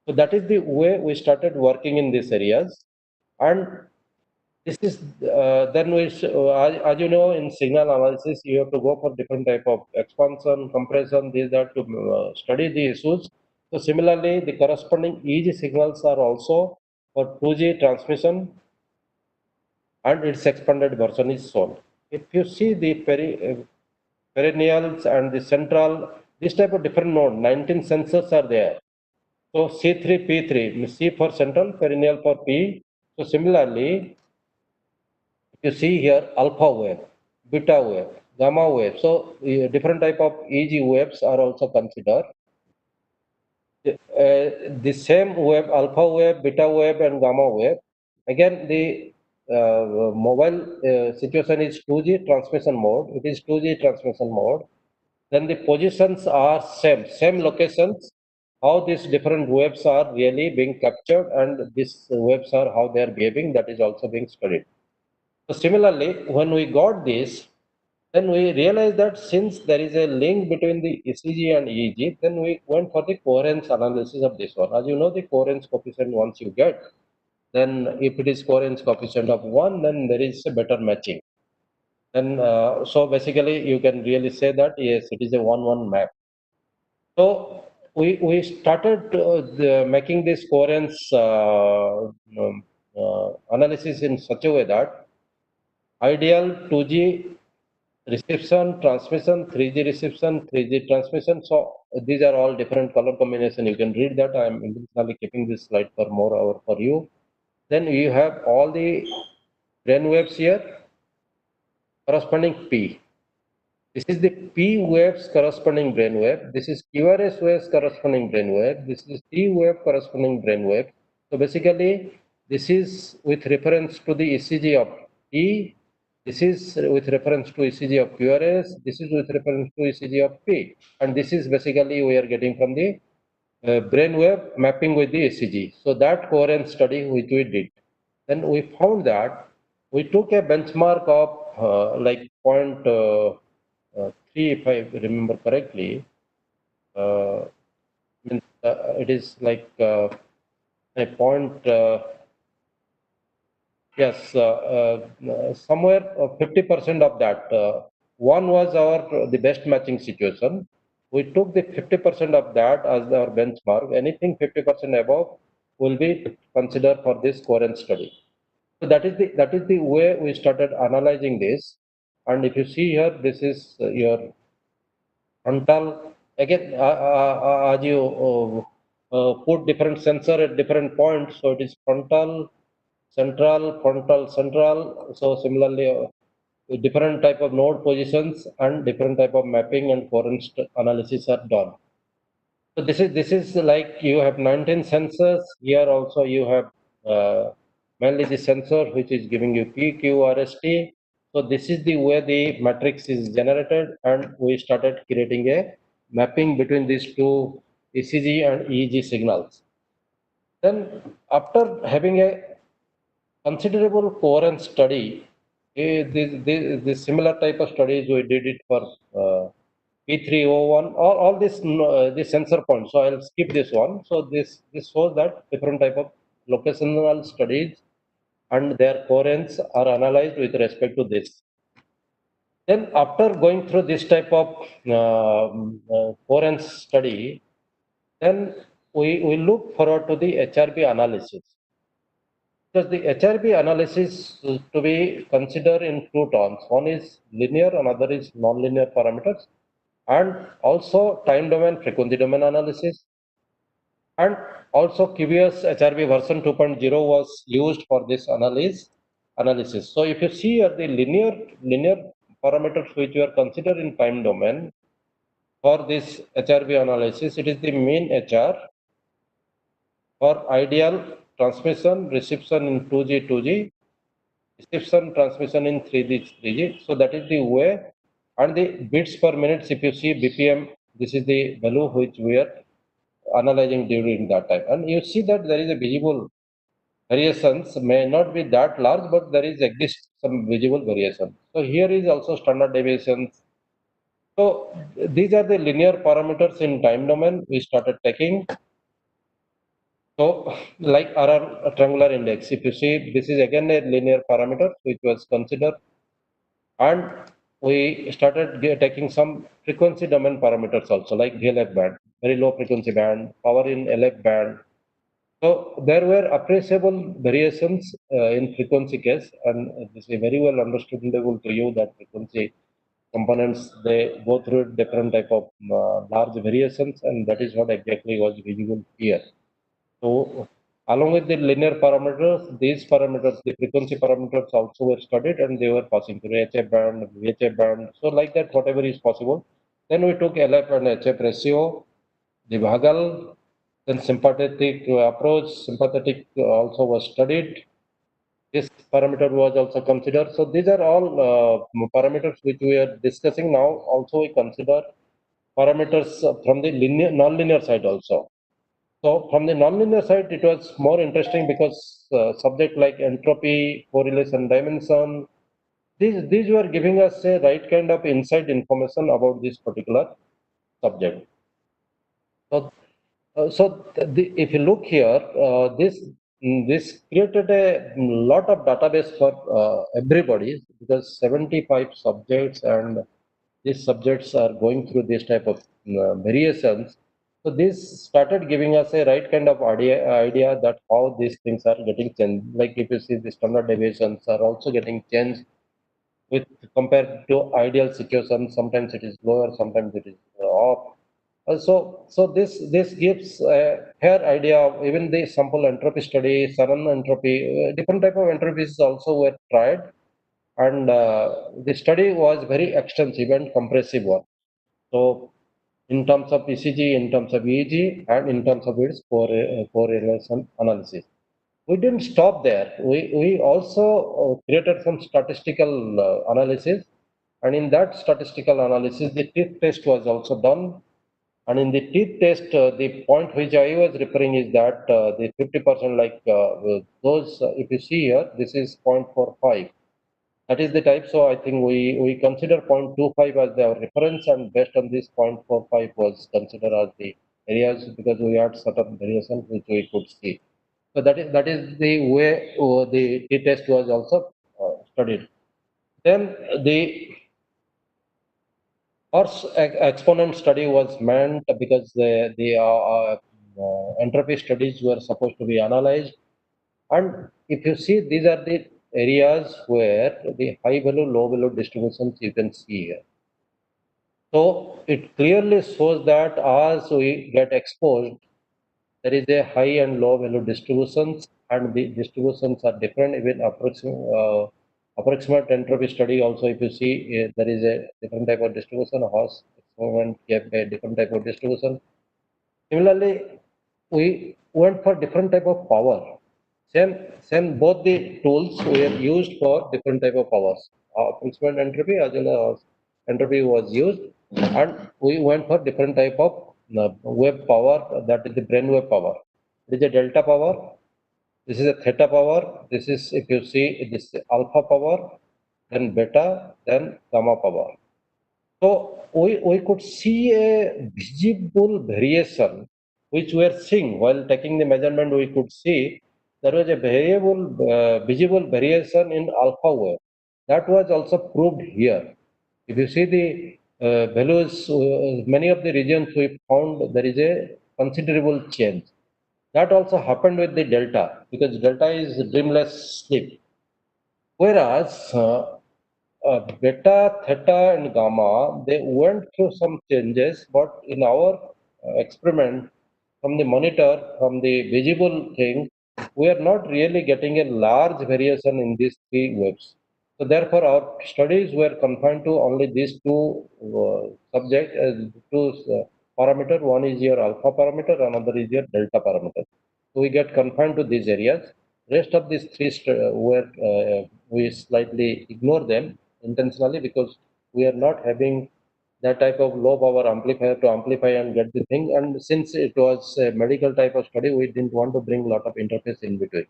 So that is the way we started working in these areas. And this is then as you know, in signal analysis, you have to go for different type of expansion, compression, these that to study the issues. So similarly, the corresponding EEG signals are also for 2G transmission, and its expanded version is shown. If you see the perennials and the central, this type of different node, 19 sensors are there. So C3, P3, C for central, perennial for P. So similarly, you see here alpha wave, beta wave, gamma wave. So different type of EEG waves are also considered. The same wave, alpha wave, beta wave, and gamma wave. Again, the mobile situation is 2G transmission mode. It is 2G transmission mode. Then the positions are same locations. How these different waves are really being captured, and these waves are how they are behaving. That is also being studied. So similarly, when we got this, then we realized that since there is a link between the ECG and EEG, then we went for the coherence analysis of this one. As you know, the coherence coefficient once you get, then if it is coherence coefficient of 1, then there is a better matching. Then, so basically you can really say that yes, it is a 1-1 map. So we started making this coherence analysis in such a way that ideal 2G reception, transmission, 3G reception, 3G transmission. So these are all different color combination. You can read that. I am intentionally keeping this slide for more hour for you. Then you have all the brain waves here corresponding P. This is the P waves corresponding brain wave. This is QRS waves corresponding brain wave. This is T wave corresponding brain wave. So basically, this is with reference to the ECG of T. This is with reference to ECG of QRS. This is with reference to ECG of P. And this is basically we are getting from the brainwave mapping with the ECG. So that coherence study which we did. Then we found that we took a benchmark of like point 3, if I remember correctly. It is like a point. Yes, somewhere 50% of that. One was our the best matching situation. We took the 50% of that as our benchmark. Anything 50% above will be considered for this coherence study. So that is the way we started analyzing this. And if you see here, this is your frontal. Again, as you put different sensor at different points, so it is frontal, central, frontal, central. So similarly, different type of node positions and different type of mapping and coherence analysis are done. So this is like you have 19 sensors. Here also you have mainly the sensor which is giving you P, Q, R, S, T. So this is the way the matrix is generated, and we started creating a mapping between these two ECG and EEG signals. Then after having a considerable coherence study, this similar type of studies we did it for P301, all this sensor points. So I'll skip this one. So this shows that different type of locational studies and their coherence are analyzed with respect to this. Then after going through this type of coherence study, then we look forward to the HRB analysis. Because the HRB analysis is to be considered in two terms. One is linear, another is non-linear parameters, and also time domain, frequency domain analysis. And also QBS HRB version 2.0 was used for this analysis. So if you see here the linear parameters which were considered in time domain for this HRB analysis, it is the mean HR for ideal transmission, reception in 2G, 2G, reception transmission in 3G, 3G. So that is the way. And the bits per minute, if you see BPM, this is the value which we are analyzing during that time. And you see that there is a visible variations may not be that large, but there is exist some visible variation. So here is also standard deviations. So these are the linear parameters in time domain we started taking. So like RR triangular index, if you see, this is again a linear parameter which was considered, and we started taking some frequency domain parameters also, like VLF band, very low frequency band, power in LF band. So there were appreciable variations in frequency case, and this is very well understandable to you that frequency components, they go through different type of large variations, and that is what exactly was visible here. So along with the linear parameters, these parameters, the frequency parameters also were studied, and they were passing through HF band, VHF band. So like that, whatever is possible. Then we took LF and HF ratio, the Vagal, then sympathetic approach, sympathetic also was studied. This parameter was also considered. So these are all parameters which we are discussing now. Also, we consider parameters from the linear, non-linear side also. So from the nonlinear side, it was more interesting because subject like entropy, correlation, dimension, these were giving us a right kind of inside information about this particular subject. So, if you look here, this created a lot of database for everybody, because 75 subjects, and these subjects are going through this type of variations. So this started giving us a right kind of idea that how these things are getting changed. Like if you see, the standard deviations are also getting changed with compared to ideal situation. Sometimes it is lower, sometimes it is off. So this gives a fair idea of even the sample entropy study, sudden entropy, different type of entropies also were tried, and the study was very extensive and compressive one. So in terms of ECG, in terms of EEG, and in terms of its correlation analysis. We didn't stop there. We also created some statistical analysis, and in that statistical analysis, the teeth test was also done. And in the teeth test, the point which I was referring is that the 50%, like those, if you see here, this is 0.45. That is the type. So I think we consider 0.25 as our reference, and based on this 0.45 was considered as the areas, because we had certain variations which we could see. So that is the way the t-test was also studied. Then the horse exponent study was meant because the entropy studies were supposed to be analyzed. And if you see, these are the areas where the high value, low value distributions you can see here. So it clearly shows that as we get exposed, there is a high and low value distributions, and the distributions are different. Even approximate entropy study also, if you see, there is a different type of distribution. Horse experiment gave a different type of distribution. Similarly, we went for different type of power. Same both the tools were used for different type of powers. Approximate entropy as well as entropy was used, and we went for different type of wave power, that is the brain wave power. This is a delta power, this is a theta power, this is, if you see, this is alpha power, then beta, then gamma power. So we could see a visible variation, which we are seeing while taking the measurement. We could see there was a visible variation in alpha wave. That was also proved here. If you see the values, many of the regions we found there is a considerable change. That also happened with the delta, because delta is dreamless sleep. Whereas beta, theta, and gamma, they went through some changes, but in our experiment, from the monitor, from the visible thing, we are not really getting a large variation in these three waves. So therefore, our studies were confined to only these two two parameter. One is your alpha parameter, another is your delta parameter. So we get confined to these areas. Rest of these three were we slightly ignore them intentionally, because we are not having that type of low power amplifier to amplify and get the thing. And since it was a medical type of study, we didn't want to bring a lot of interface in between.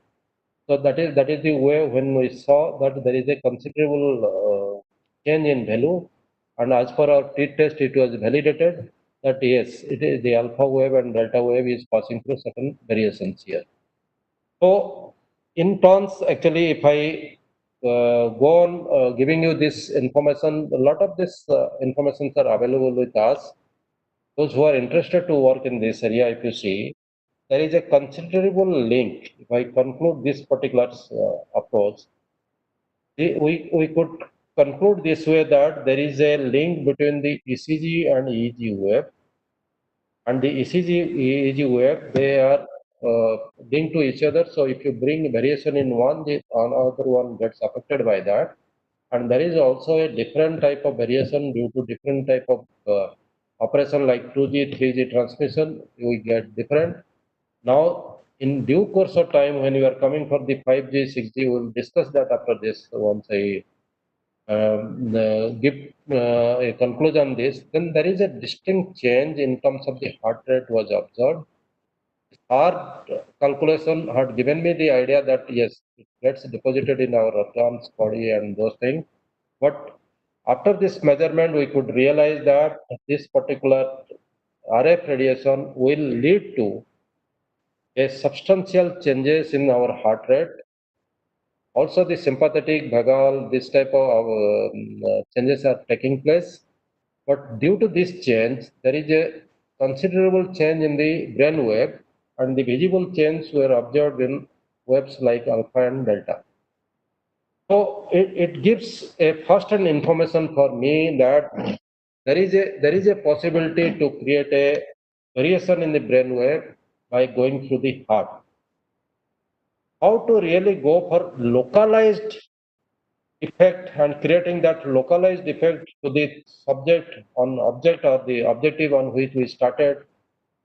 So that is the way when we saw that there is a considerable change in value, and as per our test, it was validated that yes, it is the alpha wave and delta wave is passing through certain variations here. So in turns, actually, if I go on giving you this information, a lot of this information are available with us. Those who are interested to work in this area, if you see, there is a considerable link. If I conclude this particular approach, we could conclude this way that there is a link between the ECG and EEG wave, and the EEG wave, they are linked to each other. So if you bring variation in one, the another one gets affected by that. And there is also a different type of variation due to different type of operation like 2G, 3G transmission, we get different. Now, in due course of time, when you are coming for the 5G, 6G, we'll discuss that after this once I give a conclusion on this. Then there is a distinct change in terms of the heart rate was observed. Our calculation had given me the idea that yes, it gets deposited in our organs, body, and those things. But after this measurement, we could realize that this particular RF radiation will lead to a substantial changes in our heart rate. Also, the sympathetic, vagal, this type of changes are taking place. But due to this change, there is a considerable change in the brain wave, and the visible change were observed in waves like alpha and delta. So it gives a first-hand information for me that there is a possibility to create a variation in the brain wave by going through the heart. How to really go for localized effect and creating that localized effect to the subject on object or the objective on which we started,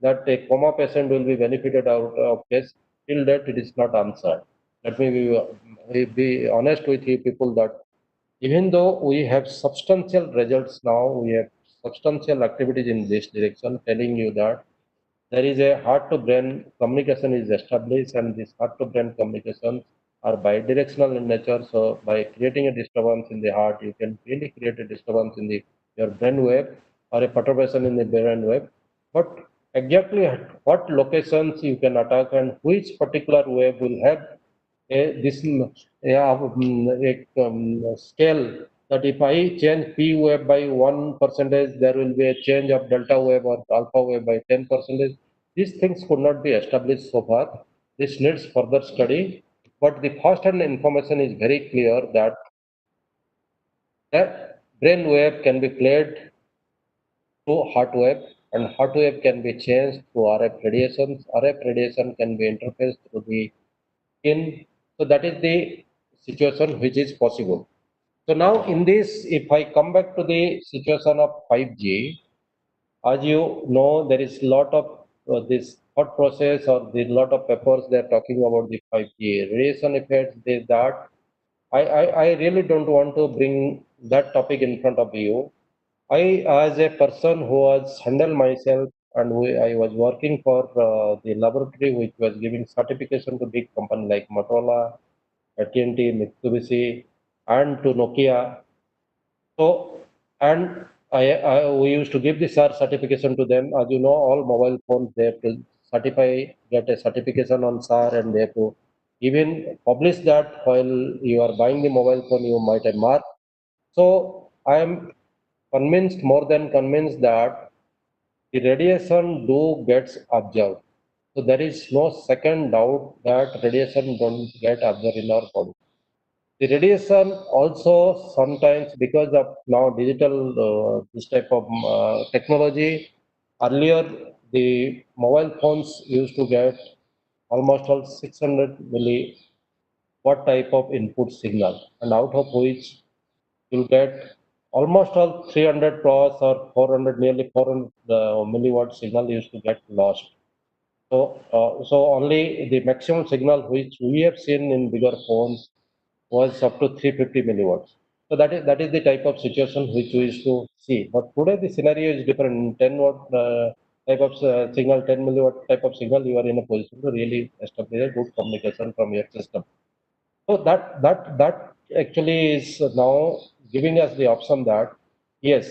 that a coma patient will be benefited out of this, till that it is not answered. Let me be honest with you people that even though we have substantial results now, we have substantial activities in this direction telling you that there is a heart to brain communication is established, and this heart to brain communications are bidirectional in nature. So by creating a disturbance in the heart, you can really create a disturbance in the your brain wave or a perturbation in the brain wave. But exactly what locations you can attack and which particular wave will have this scale, that if I change P wave by 1%, there will be a change of delta wave or alpha wave by 10%. These things could not be established so far. This needs further study. But the first hand information is very clear that that brain wave can be played through heart wave, and heart wave can be changed through RF radiations. RF radiation can be interfaced through the skin. So that is the situation which is possible. So now in this, if I come back to the situation of 5G, as you know, there is a lot of this thought process or the lot of papers they are talking about the 5G radiation effects, this, that. I really don't want to bring that topic in front of you. I, as a person who was handled myself and I was working for the laboratory which was giving certification to big company like Motorola, AT&T, Mitsubishi, and to Nokia. So, and we used to give this certification to them. As you know, all mobile phones they have to certify, get a certification on SAR, and they have to even publish that while you are buying the mobile phone, you might have mark. So, I am convinced, more than convinced, that the radiation do gets observed. So there is no second doubt that radiation don't get observed in our body. The radiation also sometimes because of now digital this type of technology. Earlier, the mobile phones used to get almost all 600 milliwatt type of input signal, and out of which you'll get almost all 300 plus or 400, nearly 400 milliwatt signal used to get lost. So only the maximum signal which we have seen in bigger phones was up to 350 milliwatts. So that is the type of situation which we used to see. But today the scenario is different. 10 watt type of signal, 10 milliwatt type of signal, you are in a position to really establish a good communication from your system. So that actually is now giving us the option that yes,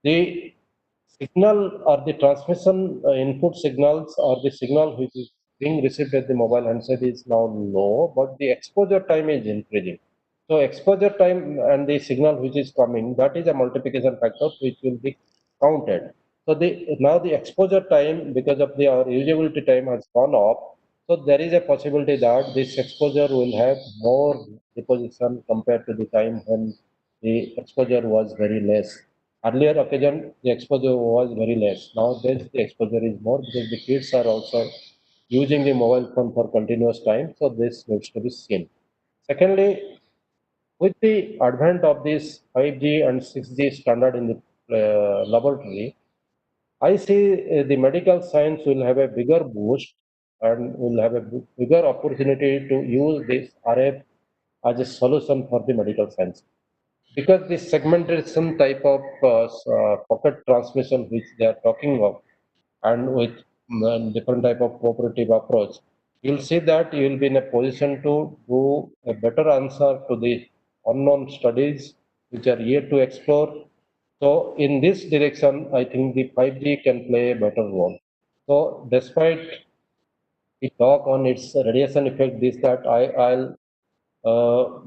the signal or the transmission input signals or the signal which is being received at the mobile handset is now low, but the exposure time is increasing. So exposure time and the signal which is coming, that is a multiplication factor which will be counted. So now the exposure time because of the our usability time has gone up. So there is a possibility that this exposure will have more deposition compared to the time when the exposure was very less. Earlier occasion, the exposure was very less. Nowadays, the exposure is more because the kids are also using the mobile phone for continuous time. So this needs to be seen. Secondly, with the advent of this 5G and 6G standard in the laboratory, I see the medical science will have a bigger boost and will have a bigger opportunity to use this RF as a solution for the medical science because this segmentation type of pocket transmission which they are talking of and with different type of cooperative approach, you'll see that you will be in a position to do a better answer to the unknown studies which are yet to explore. So in this direction I think the 5G can play a better role. So despite the talk on its radiation effect, this that I'll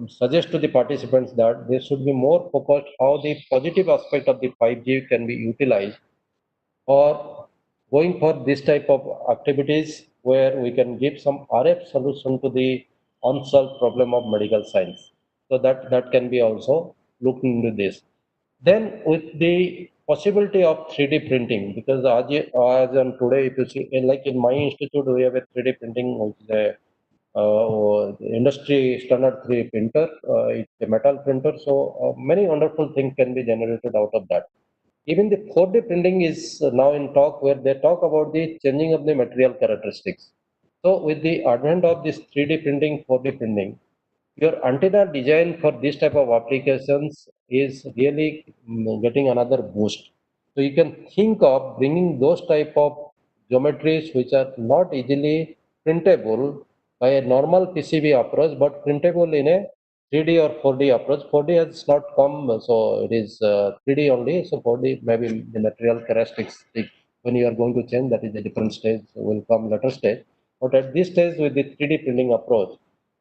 suggest to the participants that they should be more focused how the positive aspect of the 5G can be utilized or going for this type of activities where we can give some RF solution to the unsolved problem of medical science. So that can be also looked into this. Then with the possibility of 3D printing, because as on today, if you see, like in my institute, we have a 3D printing, which is a industry standard 3D printer. It's a metal printer, so many wonderful things can be generated out of that. Even the 4D printing is now in talk where they talk about the changing of the material characteristics. So with the advent of this 3D printing, 4D printing, your antenna design for this type of applications is really getting another boost. So you can think of bringing those type of geometries which are not easily printable by a normal PCB approach, but printable in a 3D or 4D approach. 4D has not come, so it is 3D only. So 4D maybe the material characteristics when you are going to change, that is a different stage, will come later stage. But at this stage with the 3D printing approach,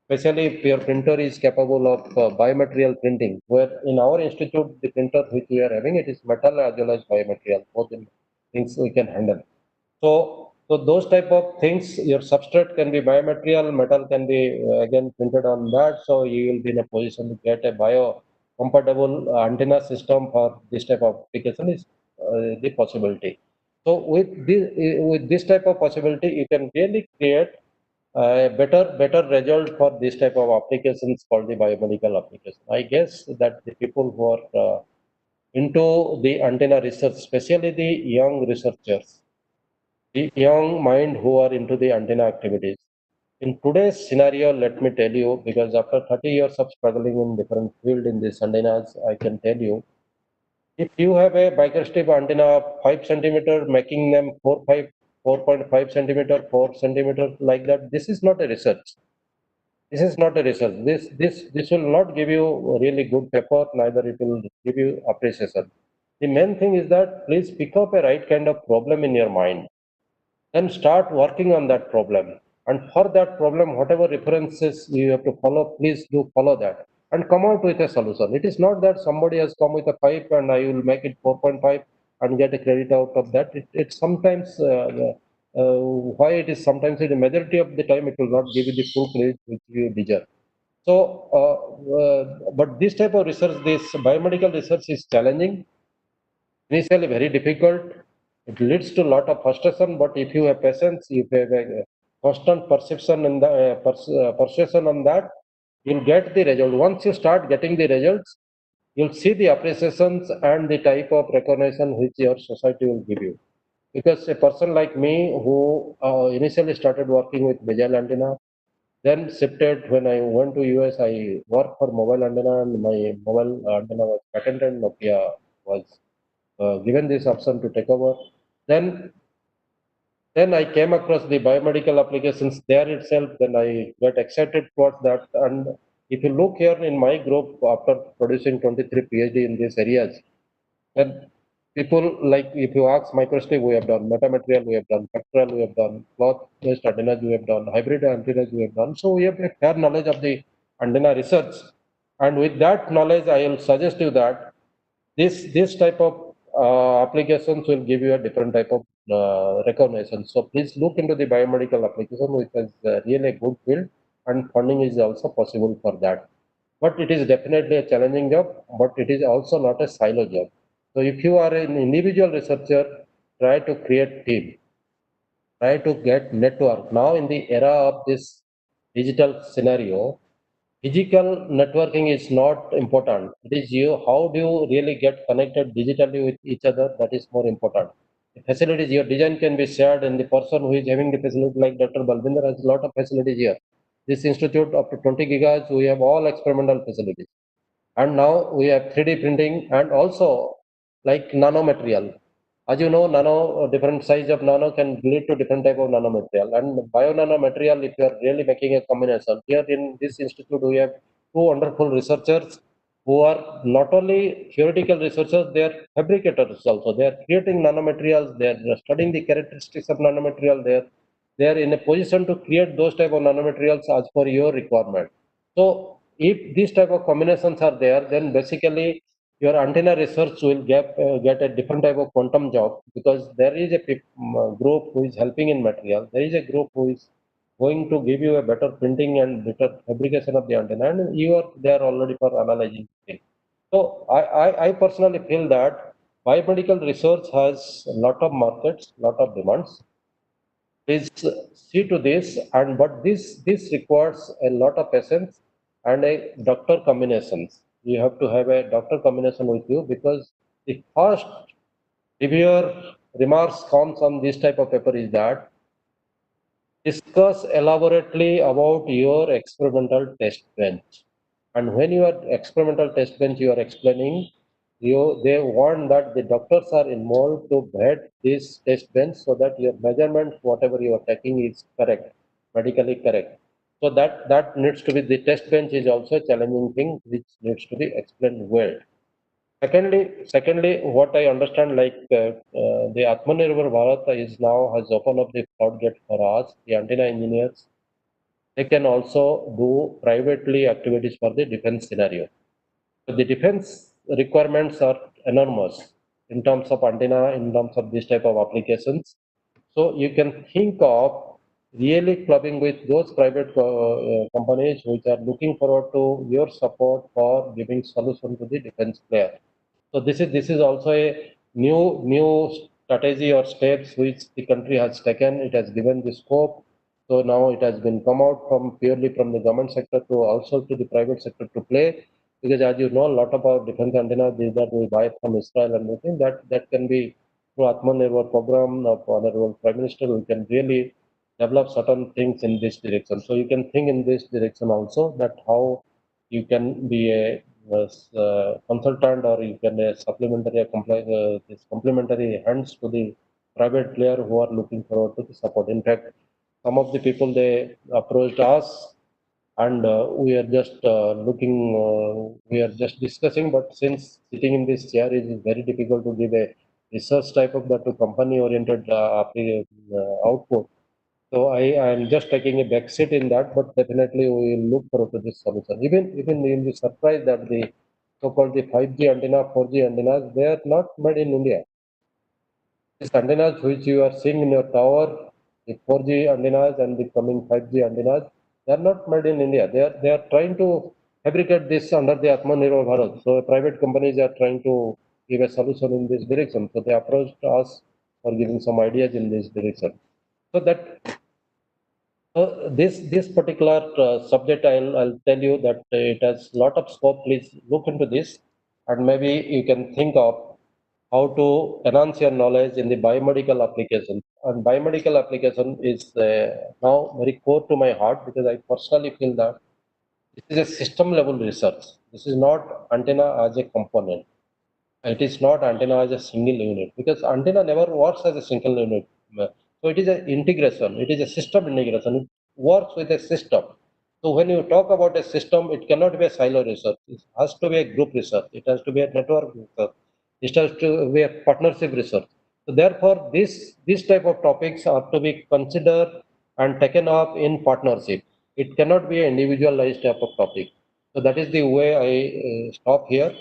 especially if your printer is capable of biomaterial printing, where in our institute, the printer which we are having, it is metal as well as biomaterial, both in things we can handle. So those type of things, your substrate can be biomaterial, metal can be again printed on that. So you will be in a position to get a bio-compatible antenna system for this type of application is the possibility. So with this type of possibility, you can really create a better result for this type of applications called the biomedical application. I guess that the people who are into the antenna research, especially the young researchers, the young mind who are into the antenna activities. In today's scenario, let me tell you, because after 30 years of struggling in different field in these antennas, I can tell you, if you have a microstrip antenna of 5 centimeter, making them 4.5 centimeter, 4 centimeter like that, this is not a research. This is not a research. This will not give you a really good paper, neither it will give you appreciation. The main thing is that please pick up a right kind of problem in your mind, then start working on that problem. And for that problem, whatever references you have to follow, please do follow that and come out with a solution. It is not that somebody has come with a pipe and I will make it 4.5 and get a credit out of that. It sometimes, why it is sometimes in the majority of the time, it will not give you the full credit which you deserve. So, but this type of research, this biomedical research is challenging, initially very difficult. It leads to a lot of frustration, but if you have patience, if you have a constant perception and the persuasion on that, you'll get the result. Once you start getting the results, you'll see the appreciations and the type of recognition which your society will give you. Because a person like me who initially started working with bezel antenna, then shifted when I went to US, I worked for mobile antenna and my mobile antenna was patented. Nokia was given this option to take over. Then Then I came across the biomedical applications there itself. Then I got excited towards that. And if you look here in my group, after producing 23 PhD in these areas, then people like if you ask microscope, we have done metamaterial, we have done spectral, we have done cloth-based antennas, we have done hybrid antennas, we have done. So we have a fair knowledge of the antenna research. And with that knowledge, I will suggest you that this type of applications will give you a different type of recognition. So please look into the biomedical application, which is really a good field, and funding is also possible for that. But it is definitely a challenging job, but it is also not a silo job. So if you are an individual researcher, try to create team, try to get network. Now in the era of this digital scenario, physical networking is not important. It is you, how do you really get connected digitally with each other? That is more important. The facilities, your design can be shared, and the person who is having the facility, like Dr. Balvinder, has a lot of facilities here. This institute, up to 20 gigas, we have all experimental facilities. And now we have 3D printing and also like nanomaterial. As you know, different size of nano can lead to different type of nanomaterial. And bio nanomaterial, if you are really making a combination, here in this institute we have two wonderful researchers who are not only theoretical researchers, they are fabricators also. They are creating nanomaterials, they are studying the characteristics of nanomaterial, they are in a position to create those type of nanomaterials as per your requirement. So if these type of combinations are there, then basically your antenna research will get a different type of quantum job, because there is a group who is helping in material. There is a group who is going to give you a better printing and better fabrication of the antenna, and you are there already for analyzing things. So I personally feel that biomedical research has a lot of markets, lot of demands. Please see to this, and but this requires a lot of patience and a doctor combinations. You have to have a doctor combination with you, because the first reviewer remarks comes on this type of paper is that discuss elaborately about your experimental test bench. And when you are experimental test bench, you are explaining, they want that the doctors are involved to vet this test bench so that your measurements, whatever you are taking, is correct, medically correct. So that needs to be, the test bench is also a challenging thing which needs to be explained well. Secondly, what I understand, like the Atmanirbhar Bharat is now has opened up the floodgate for us, the antenna engineers. They can also do privately activities for the defense scenario. So the defense requiremments are enormous in terms of antenna, in terms of this type of applications. So you can think of really clubbing with those private companies which are looking forward to your support for giving solution to the defense player. So this is also a new strategy or steps which the country has taken. It has given the scope. So now it has been come out from purely from the government sector to also to the private sector to play. Because as you know, a lot of our defense antennas these that we buy from Israel and everything, that can be through Atmanirbhar program of Honorable Prime Minister. We can really develop certain things in this direction. So you can think in this direction also, that how you can be a consultant, or you can supplementary this complementary hands to the private player who are looking forward to the support. In fact, some of the people they approached us, and we are just discussing. But since sitting in this chair is very difficult to give a research type of that to company oriented output. So I am just taking a back seat in that, but definitely we will look forward to this solution. Even you'll be surprised that the so-called the 5G antenna, 4G antennas, they are not made in India. These antennas which you are seeing in your tower, the 4G antennas and the coming 5G antennas, they are not made in India. They are trying to fabricate this under the Atmanirbhar Bharat. So private companies are trying to give a solution in this direction. So they approached us for giving some ideas in this direction. So that this particular subject, I'll tell you that it has lot of scope. Please look into this, and maybe you can think of how to enhance your knowledge in the biomedical application. And biomedical application is now very core to my heart, because I personally feel that this is a system level research. This is not antenna as a component. It is not antenna as a single unit, because antenna never works as a single unit. So it is an integration, it is a system integration, it works with a system. So when you talk about a system, it cannot be a silo research, it has to be a group research, it has to be a network research, it has to be a partnership research. So therefore, this type of topics are to be considered and taken up in partnership. It cannot be an individualized type of topic. So that is the way I stop here,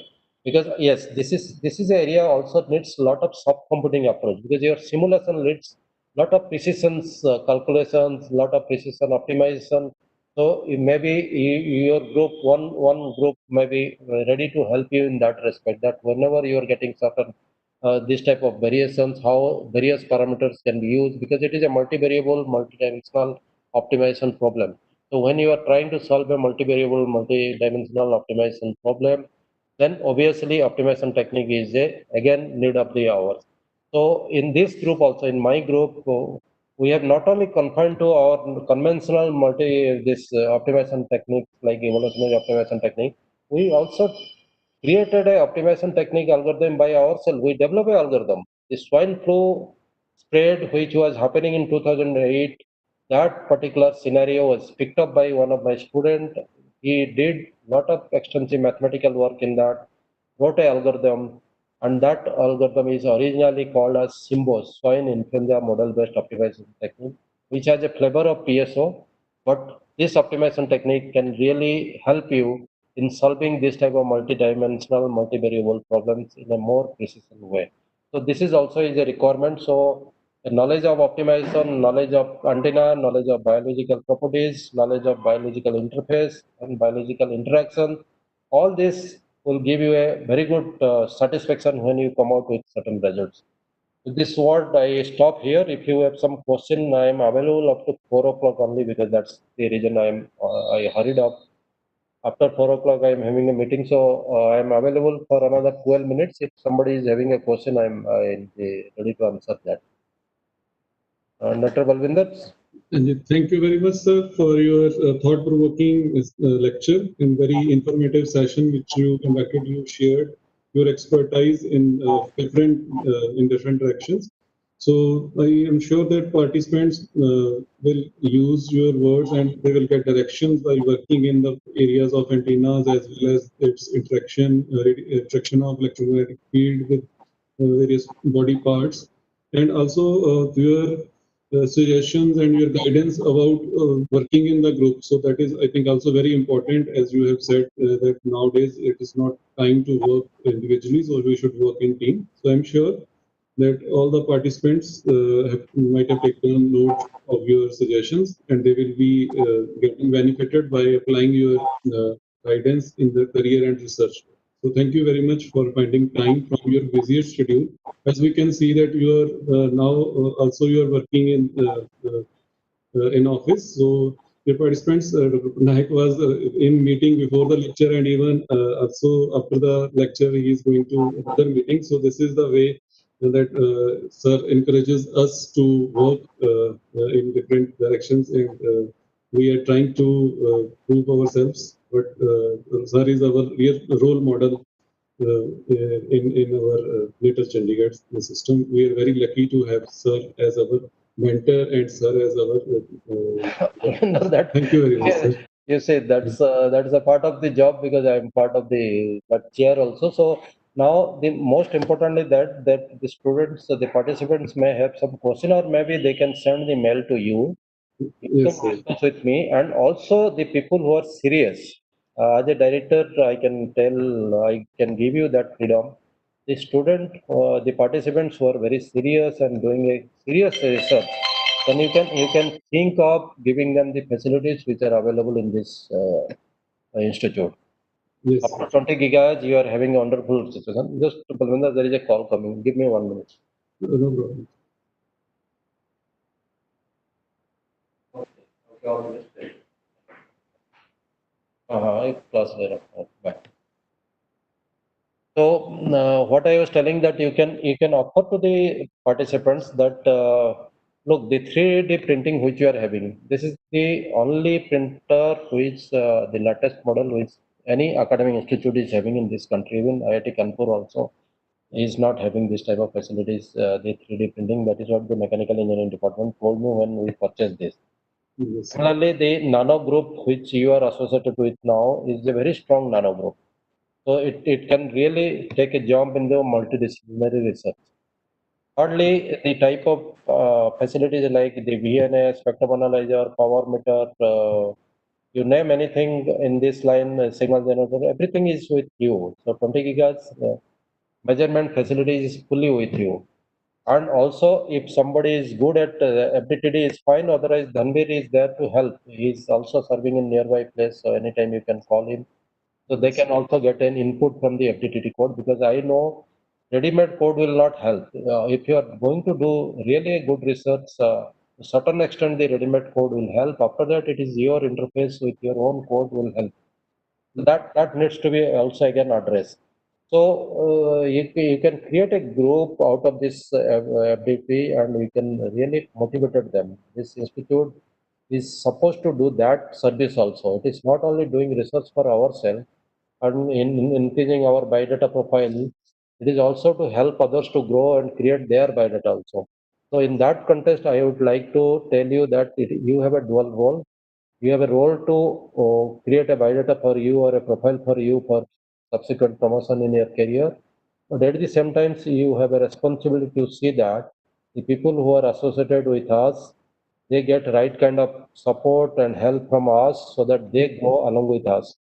because yes, this is an area also needs a lot of soft computing approach, because your simulation needs lot of precision calculations, lot of precision optimization. So maybe your group, one group may be ready to help you in that respect. That whenever you are getting certain this type of variations, how various parameters can be used, because it is a multivariable, multidimensional optimization problem. So when you are trying to solve a multivariable, multidimensional optimization problem, then obviously optimization technique is a again need of the hour. So in this group also, in my group, we have not only confined to our conventional this optimization techniques like evolutionary optimization technique, we also created a optimization technique algorithm by ourselves. We developed a algorithm. The swine flu spread, which was happening in 2008, that particular scenario was picked up by one of my students. He did lot of extensive mathematical work in that, wrote a algorithm, and that algorithm is originally called as SIMBOS, Swine Influenza Model-Based Optimization Technique, which has a flavor of PSO, but this optimization technique can really help you in solving this type of multi-dimensional, multivariable problems in a more precision way. So this is also is a requirement. So the knowledge of optimization, knowledge of antenna, knowledge of biological properties, knowledge of biological interface and biological interaction, all this will give you a very good satisfaction when you come out with certain results. With this word, I stop here. If you have some question, I am available up to 4 o'clock only, because that's the reason I hurried up. After 4 o'clock, I am having a meeting, so I am available for another 12 minutes. If somebody is having a question, I'll be ready to answer that. Dr. Balvinder? And thank you very much, sir, for your thought-provoking lecture and very informative session which you conducted. You shared your expertise in different directions. So I am sure that participants will use your words and they will get directions while working in the areas of antennas as well as its interaction of electromagnetic field with various body parts, and also your suggestions and your guidance about working in the group. So that is, I think, also very important, as you have said, that nowadays it is not time to work individually, so we should work in team. So I'm sure that all the participants might have taken note of your suggestions, and they will be getting benefited by applying your guidance in the career and research. So thank you very much for finding time from your busiest schedule. As we can see that you are now also you are working in office. So your participants, Dr. Pattnaik was in meeting before the lecture, and even also after the lecture, he is going to another meeting. So this is the way that sir encourages us to work in different directions, and we are trying to prove ourselves. But sir is our real role model in our latest Chandigarh system. We are very lucky to have sir as our mentor and sir as our. No, that Thank you very much, sir. you say that's a part of the job, because I am part of the that chair also. So now the most importantly that the students, the participants may have some question, or maybe they can send the mail to you. You can Yes, sir. discuss with me, and also the people who are serious. As a director, I can give you that freedom. The the participants who are very serious and doing a serious research, then you can think of giving them the facilities which are available in this institute. Yes, After 20 gigahertz, you are having a wonderful situation. Just Balwinder, there is a call coming. Give me 1 minute. no problem. Okay. Okay, all the best. Class there. Bye. So what I was telling, that you can offer to the participants that look, the 3D printing which you are having, this is the only printer which the latest model which any academic institute is having in this country, even IIT Kanpur also. is not having this type of facilities, the 3D printing. That is what the mechanical engineering department told me when we purchased this. Yes. Similarly, the nano group which you are associated with now is a very strong nano group. So it can really take a jump in the multidisciplinary research. Thirdly, the type of facilities like the VNA, spectrum analyzer, power meter, you name anything in this line, signal generator, everything is with you. So 20 gigas measurement facilities is fully with you. And also, if somebody is good at FDTD, is fine. Otherwise, Dhanvir is there to help. He is also serving in nearby place, so anytime you can call him. So they can also get an input from the FDTD code, because I know ready-made code will not help. If you are going to do really a good research, to a certain extent the ready-made code will help. After that, it is your interface with your own code will help. So that needs to be also again addressed. So you can create a group out of this FDP, and you can really motivate them. This institute is supposed to do that service also. It is not only doing research for ourselves and in increasing our biodata profile, it is also to help others to grow and create their biodata also. So in that context, I would like to tell you that you have a dual role. You have a role to create a biodata for you or a profile for you for subsequent promotion in your career. But at the same time, you have a responsibility to see that the people who are associated with us, they get right kind of support and help from us so that they grow along with us.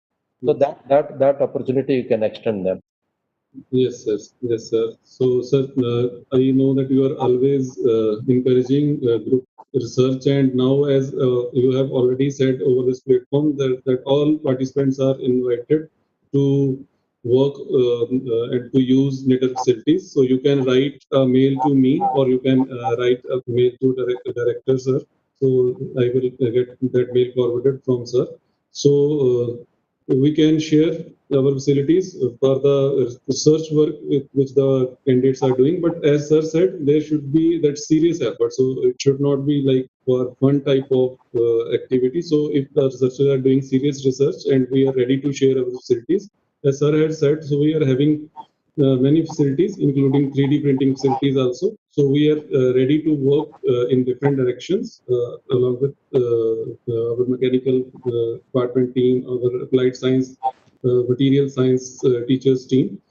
So that opportunity you can extend them. Yes, sir. Yes, sir. So, sir, I know that you are always encouraging group research, and now, as you have already said over this platform, that all participants are invited to work and to use network facilities. So, you can write a mail to me, or you can write a mail to director, sir. So, I will get that mail forwarded from sir. So, we can share our facilities for the research work which the candidates are doing. But as sir said, there should be that serious effort. So it should not be like for fun type of activity. So if the researchers are doing serious research and we are ready to share our facilities, as sir had said, so we are having many facilities, including 3D printing facilities also. So we are ready to work in different directions along with our mechanical department team, our applied science, material science teachers team.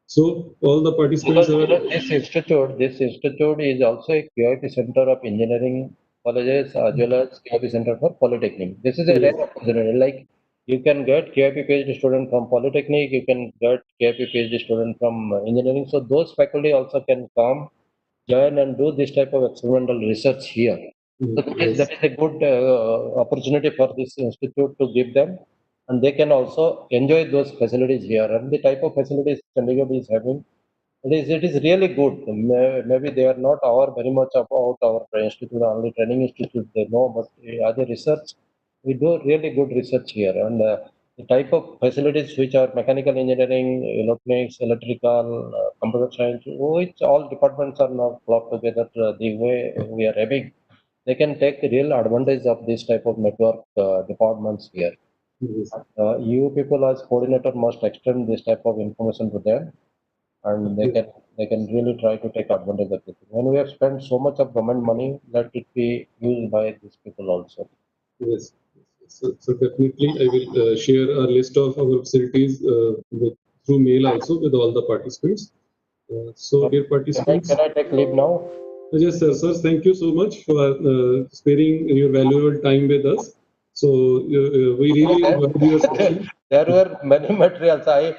So all the participants Because are. this institute is also a QIP center of engineering colleges as well as QIP center for polytechnic. This is a Yes, rare opportunity. Like you can get QIP PhD student from polytechnic, you can get QIP PhD student from engineering. So those faculty also can come, join and do this type of experimental research here. So yes, that is a good opportunity for this institute to give them, and they can also enjoy those facilities here. And the type of facilities Chandigarh is having, it is really good. Maybe they are not very much about our institute, only training institute they know, but as a research, we do really good research here. And the type of facilities which are mechanical engineering, electronics, electrical, computer science, which all departments are now clubbed together the way we are having, they can take real advantage of this type of network departments here. yes, You people as coordinator must extend this type of information to them, and they can really try to take advantage of it. When we have spent so much of government money, let it be used by these people also. yes. So definitely, I will share a list of our facilities through mail also with all the participants. So, dear Can participants, I take leave now? yes, sir. Sir, thank you so much for sparing your valuable time with us. So, we really enjoyed your session. There were many materials. I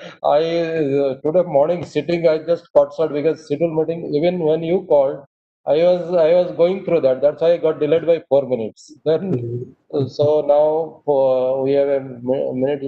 today morning sitting, I just got short because schedule meeting. Even when you called, I was going through that. That's why I got delayed by 4 minutes. Then Uh, so now we have a minute.